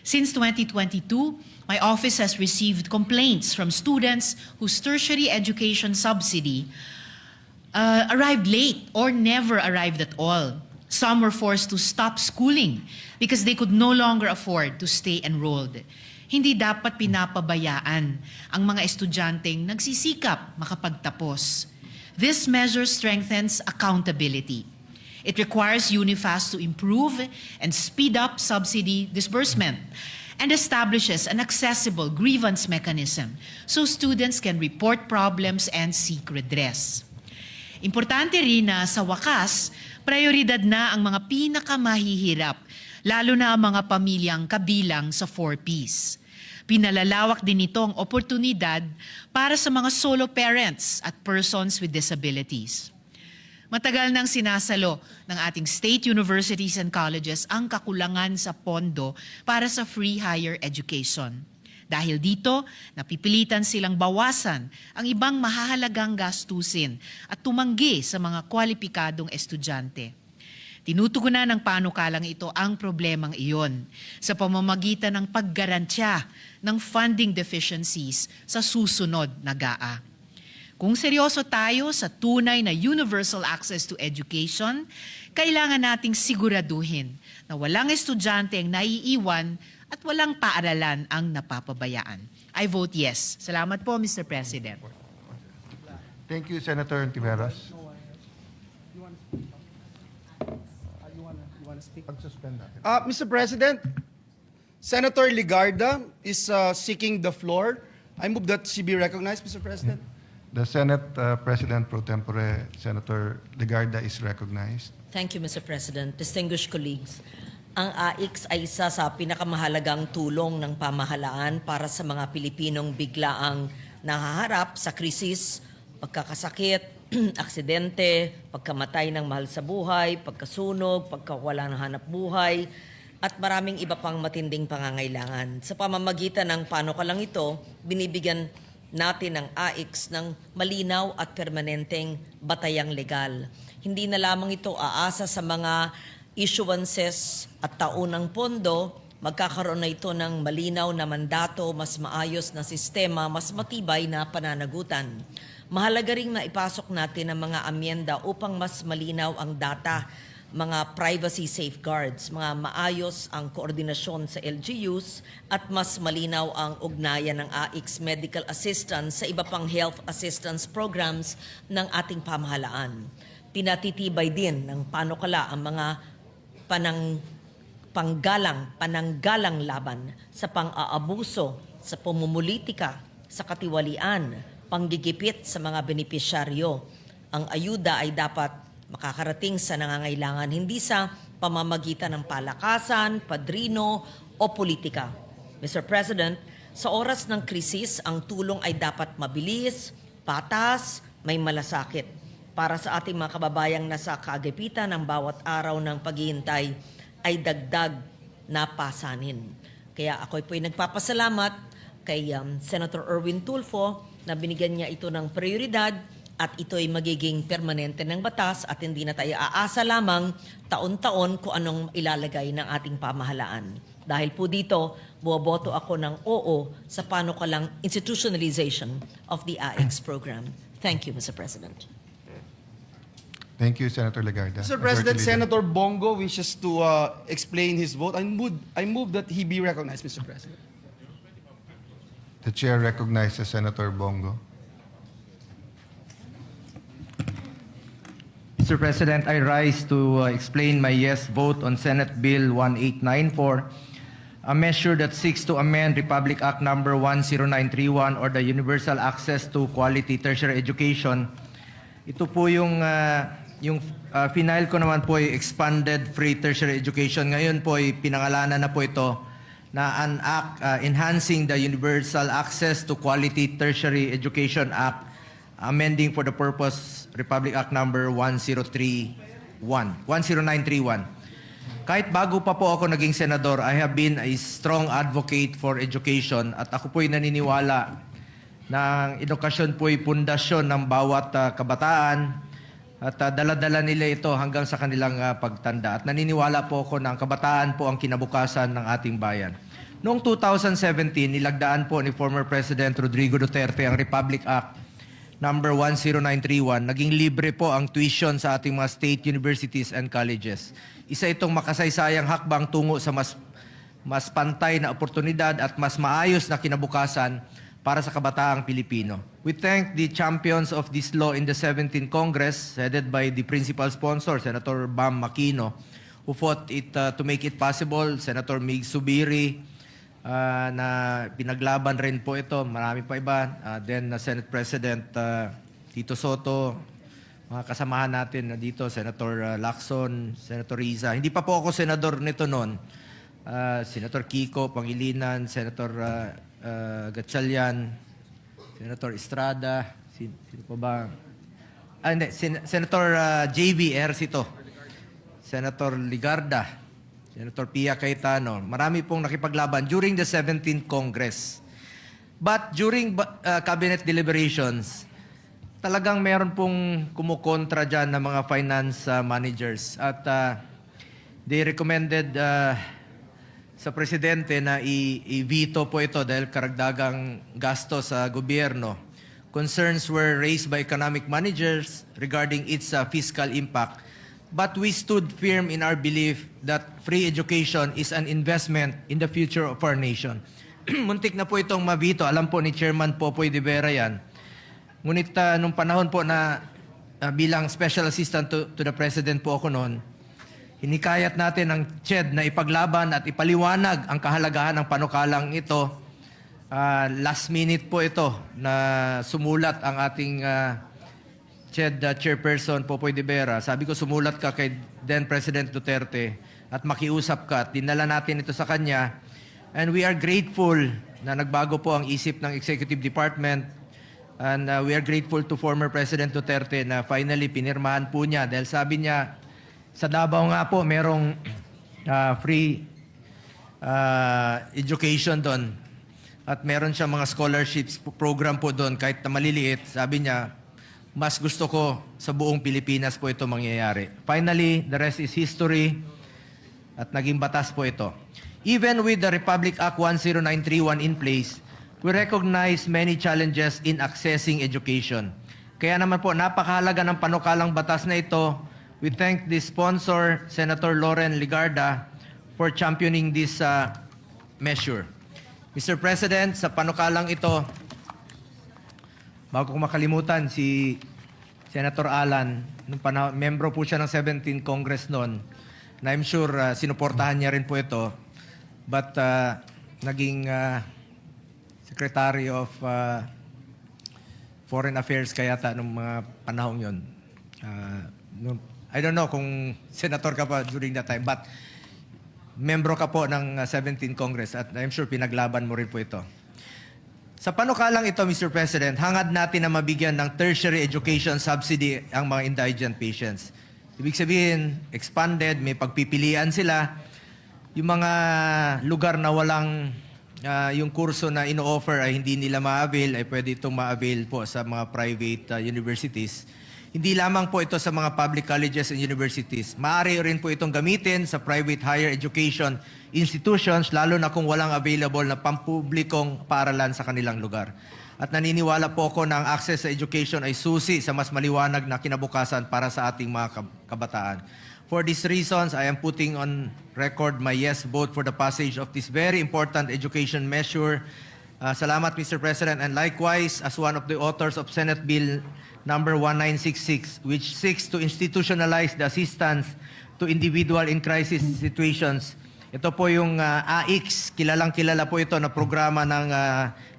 Since 2022, my office has received complaints from students whose tertiary education subsidy arrived late or never arrived at all. Some were forced to stop schooling because they could no longer afford to stay enrolled. Hindi dapat pinapabayaan ang mga estudyanteng nagsisikap makapagtapos. This measure strengthens accountability. It requires UNIFAS to improve and speed up subsidy disbursement and establishes an accessible grievance mechanism so students can report problems and seek redress. Importante rin na sa wakas, prioridad na ang mga pinakamahihirap, lalo na ang mga pamilyang kabilang sa 4Ps. Pinalalawak din ito ang oportunidad para sa mga solo parents at persons with disabilities. Matagal nang sinasalo ng ating state universities and colleges ang kakulangan sa pondo para sa free higher education. Dahil dito, napipilitan silang bawasan ang ibang mahahalagang gastusin at tumanggi sa mga kwalipikadong estudyante. Tinutugunan ng panukalang ito ang problemang iyon sa pamamagitan ng paggarantya ng funding deficiencies sa susunod na GAA. Kung seryoso tayo sa tunay na universal access to education, kailangan nating siguraduhin na walang estudyante ang naiiwan at walang paaralan ang napapabayaan. I vote yes. Salamat po, Mr. President. Thank you, Senator Ontiveros. Pag-suspend natin. Mr. President, Senator Legarda is seeking the floor. I move that she be recognized, Mr. President. The Senate President Pro Tempore, Senator Legarda, is recognized. Thank you, Mr. President. Distinguished colleagues, ang AIX ay isa sa pinakamahalagang tulong ng pamahalaan para sa mga Pilipinong biglaang nahaharap sa krisis, pagkakasakit, aksidente, pagkamatay ng mahal sa buhay, pagkasunog, pagkawala ng hanap buhay, at maraming iba pang matinding pangangailangan. Sa pamamagitan ng panukalang ito, binibigyan natin ng AIX ng malinaw at permanenteng batayang legal. Hindi na lamang ito aasa sa mga issuances at taunang pondo, Magkakaroon na ito ng malinaw na mandato, mas maayos na sistema, mas matibay na pananagutan. Mahalaga ring maipasok natin ang mga amyenda upang mas malinaw ang data, mga privacy safeguards, mga maayos ang koordinasyon sa LGUs at mas malinaw ang ugnayan ng AIC's medical assistance sa iba pang health assistance programs ng ating pamahalaan. Pinatitibay din ng panukala ang mga pananggalang laban sa pang-aabuso, sa pamumulitika, sa katiwalian, panggigipit sa mga benepisyaryo. Ang ayuda ay dapat makakarating sa nangangailangan, hindi sa pamamagitan ng palakasan, padrino o politika. Mr. President, sa oras ng krisis, ang tulong ay dapat mabilis, patas, may malasakit. Para sa ating mga kababayang nasa kaagipitan ng bawat araw ng paghihintay ay dagdag na pasanin. Kaya ako po'y nagpapasalamat kay Senator Erwin Tulfo na binigyan niya ito ng prioridad at ito'y magiging permanente ng batas at hindi na tayo aasa lamang taon-taon kung anong ilalagay ng ating pamahalaan. Dahil po dito, buwaboto ako ng oo sa panukalang institutionalization of the AICS program. Thank you, Mr. President. Thank you, Senator Legarda. Mr. President, Majority Leader. Senator Bongo wishes to explain his vote. I move that he be recognized, Mr. President. The Chair recognizes Senator Bongo. Mr. President, I rise to explain my yes vote on Senate Bill 1894, a measure that seeks to amend Republic Act Number 10931 or the Universal Access to Quality Tertiary Education. Ito po yung final ko naman po ay Expanded Free Tertiary Education. Ngayon po ay pinangalanan na po ito na an act enhancing the Universal Access to Quality Tertiary Education Act, amending for the purpose Republic Act Number 10931. Kahit bago pa po ako naging senador, I have been a strong advocate for education at ako po'y naniniwala na ang edukasyon po'y pundasyon ng bawat kabataan at dala-dala nila ito hanggang sa kanilang pagtanda. At naniniwala po ako na ang kabataan po ang kinabukasan ng ating bayan. Noong 2017, nilagdaan po ni former President Rodrigo Duterte ang Republic Act Number 10931. Naging libre po ang tuition sa ating mga state universities and colleges. Isa itong makasaysayang hakbang tungo sa mas pantay na oportunidad at mas maayos na kinabukasan para sa kabataang Pilipino. We thank the champions of this law in the 17th Congress, headed by the principal sponsor, Senator Bam Aquino, who fought it to make it possible, Senator Mig Subiri, na pinaglaban rin po ito, marami pa iba, then Senate President Tito Soto, mga kasamahan natin na dito, Senator Lacson, Senator Riza. Hindi pa po ako senador nito noon. Senator Kiko Pangilinan, Senator Gatchalian, Senator Estrada, sino pa ba? Hindi, Senator J.V. Ercito, Senator Ligarda, Senator Pia Cayetano. Marami pong nakipaglaban during the 17th Congress. But during cabinet deliberations, talagang meron pong kumukontra dyan ng mga finance managers. At they recommended sa presidente na i-veto po ito dahil karagdagang gasto sa gobyerno. Concerns were raised by economic managers regarding its fiscal impact. But we stood firm in our belief that free education is an investment in the future of our nation. Muntik na po itong mabito. Alam po ni Chairman Popoy de Vera yan. Ngunit nung panahon po na bilang Special Assistant to the President po ako noon, hinikayat natin ang CHED na ipaglaban at ipaliwanag ang kahalagahan ng panukalang ito. Last minute po ito na sumulat ang ating CHED Chairperson Popoy de Vera. Sabi ko, sumulat ka kay then President Duterte at makiusap ka. At dinala natin ito sa kanya. And we are grateful na nagbago po ang isip ng Executive Department. And we are grateful to former President Duterte na finally pinirmahan po niya. Dahil sabi niya, sa Davao nga po, merong free education doon. At meron siya mga scholarships program po doon, kahit na maliliit. Sabi niya, mas gusto ko sa buong Pilipinas po ito mangyayari. Finally, the rest is history at naging batas po ito. Even with the Republic Act 10931 in place, we recognize many challenges in accessing education. Kaya naman po, napakahalaga ng panukalang batas na ito. We thank the sponsor, Senator Loren Ligarda, for championing this measure. Mr. President, sa panukalang ito, bago ko makalimutan si Senator Alan, nung membro po siya ng 17th Congress noon, na I'm sure sinuportahan niya rin po ito, but naging Secretary of Foreign Affairs kayata nung mga panahong yon. I don't know kung senator ka pa during that time, but membro ka po ng 17th Congress at I'm sure pinaglaban mo rin po ito. Sa panukalang ito, Mr. President, hangad natin na mabigyan ng tertiary education subsidy ang mga indigent patients. Ibig sabihin, expanded, may pagpipilian sila. Yung mga lugar na walang yung kurso na ino-offer ay hindi nila ma-avail, ay pwede itong ma-avail po sa mga private universities. Hindi lamang po ito sa mga public colleges and universities. Maaari rin po itong gamitin sa private higher education institutions, lalo na kung walang available na pampublikong paaralan sa kanilang lugar. At naniniwala po ako na ang access sa education ay susi sa mas maliwanag na kinabukasan para sa ating mga kabataan. For these reasons, I am putting on record my yes vote for the passage of this very important education measure. Salamat, Mr. President. And likewise, as one of the authors of Senate Bill number 1966, which seeks to institutionalize the assistance to individual in crisis situations. Ito po yung AIX, kilalang-kilala po ito na programa ng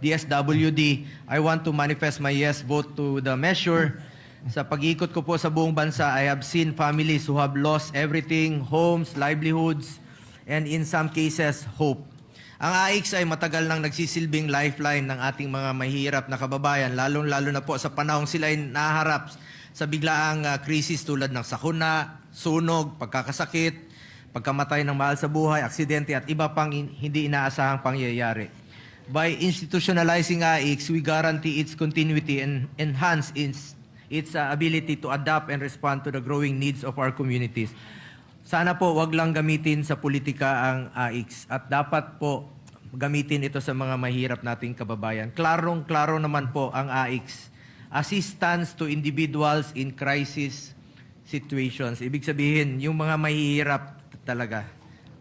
DSWD. I want to manifest my yes vote to the measure. Sa pag-iikot ko po sa buong bansa, I have seen families who have lost everything, homes, livelihoods, and in some cases, hope. Ang AIX ay matagal nang nagsisilbing lifeline ng ating mga mahihirap na kababayan, lalong-lalo na po sa panahong sila ay naharap sa biglaang krisis tulad ng sakuna, sunog, pagkakasakit, pagkamatay ng mahal sa buhay, aksidente at iba pang hindi inaasahang pangyayari. By institutionalizing AIX, we guarantee its continuity and enhance its ability to adapt and respond to the growing needs of our communities. Sana po wag lang gamitin sa politika ang AIX at dapat po gamitin ito sa mga mahirap nating kababayan. Klarong-klaro naman po ang AIX. Assistance to individuals in crisis situations. Ibig sabihin, yung mga mahihirap talaga.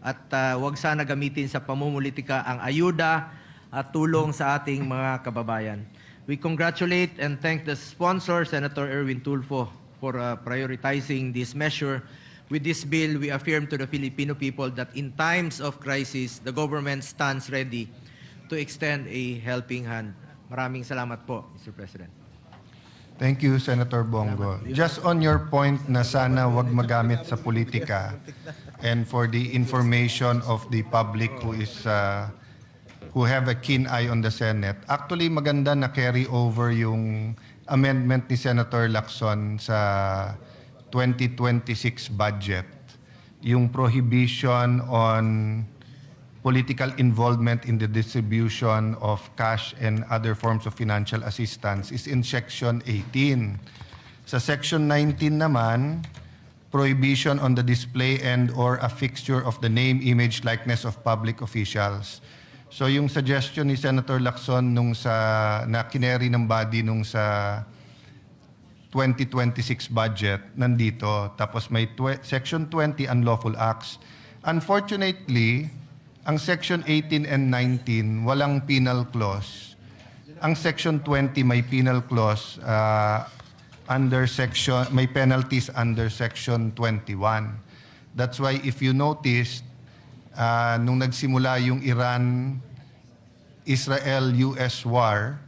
At wag sana gamitin sa pamumulitika ang ayuda at tulong sa ating mga kababayan. We congratulate and thank the sponsor, Senator Erwin Tulfo, for prioritizing this measure. With this bill, we affirm to the Filipino people that in times of crisis, the government stands ready to extend a helping hand. Maraming salamat po, Mr. President. Thank you, Senator Bongo. Just on your point na sana wag magamit sa politika and for the information of the public who have a keen eye on the Senate, actually maganda na carry over yung amendment ni Senator Lacson sa 2026 budget. Yung prohibition on political involvement in the distribution of cash and other forms of financial assistance is in Section 18. Sa Section 19 naman, prohibition on the display and or a fixture of the name, image, likeness of public officials. So yung suggestion ni Senator Lacson na kineri ng body nung sa 2026 budget nandito, tapos may Section 20 unlawful acts. Unfortunately, ang Section 18 and 19 walang penal clause. Ang Section 20 may penal clause may penalties under Section 21. That's why if you noticed, nung nagsimula yung Iran-Israel-US war,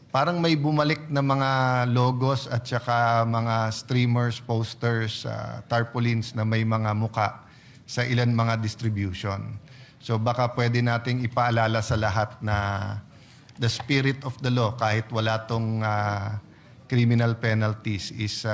parang may bumalik na mga logos at saka mga streamers, posters, tarpaulins na may mga muka sa ilan mga distribution. So baka pwede nating ipaalala sa lahat na the spirit of the law, kahit wala tong criminal penalties, is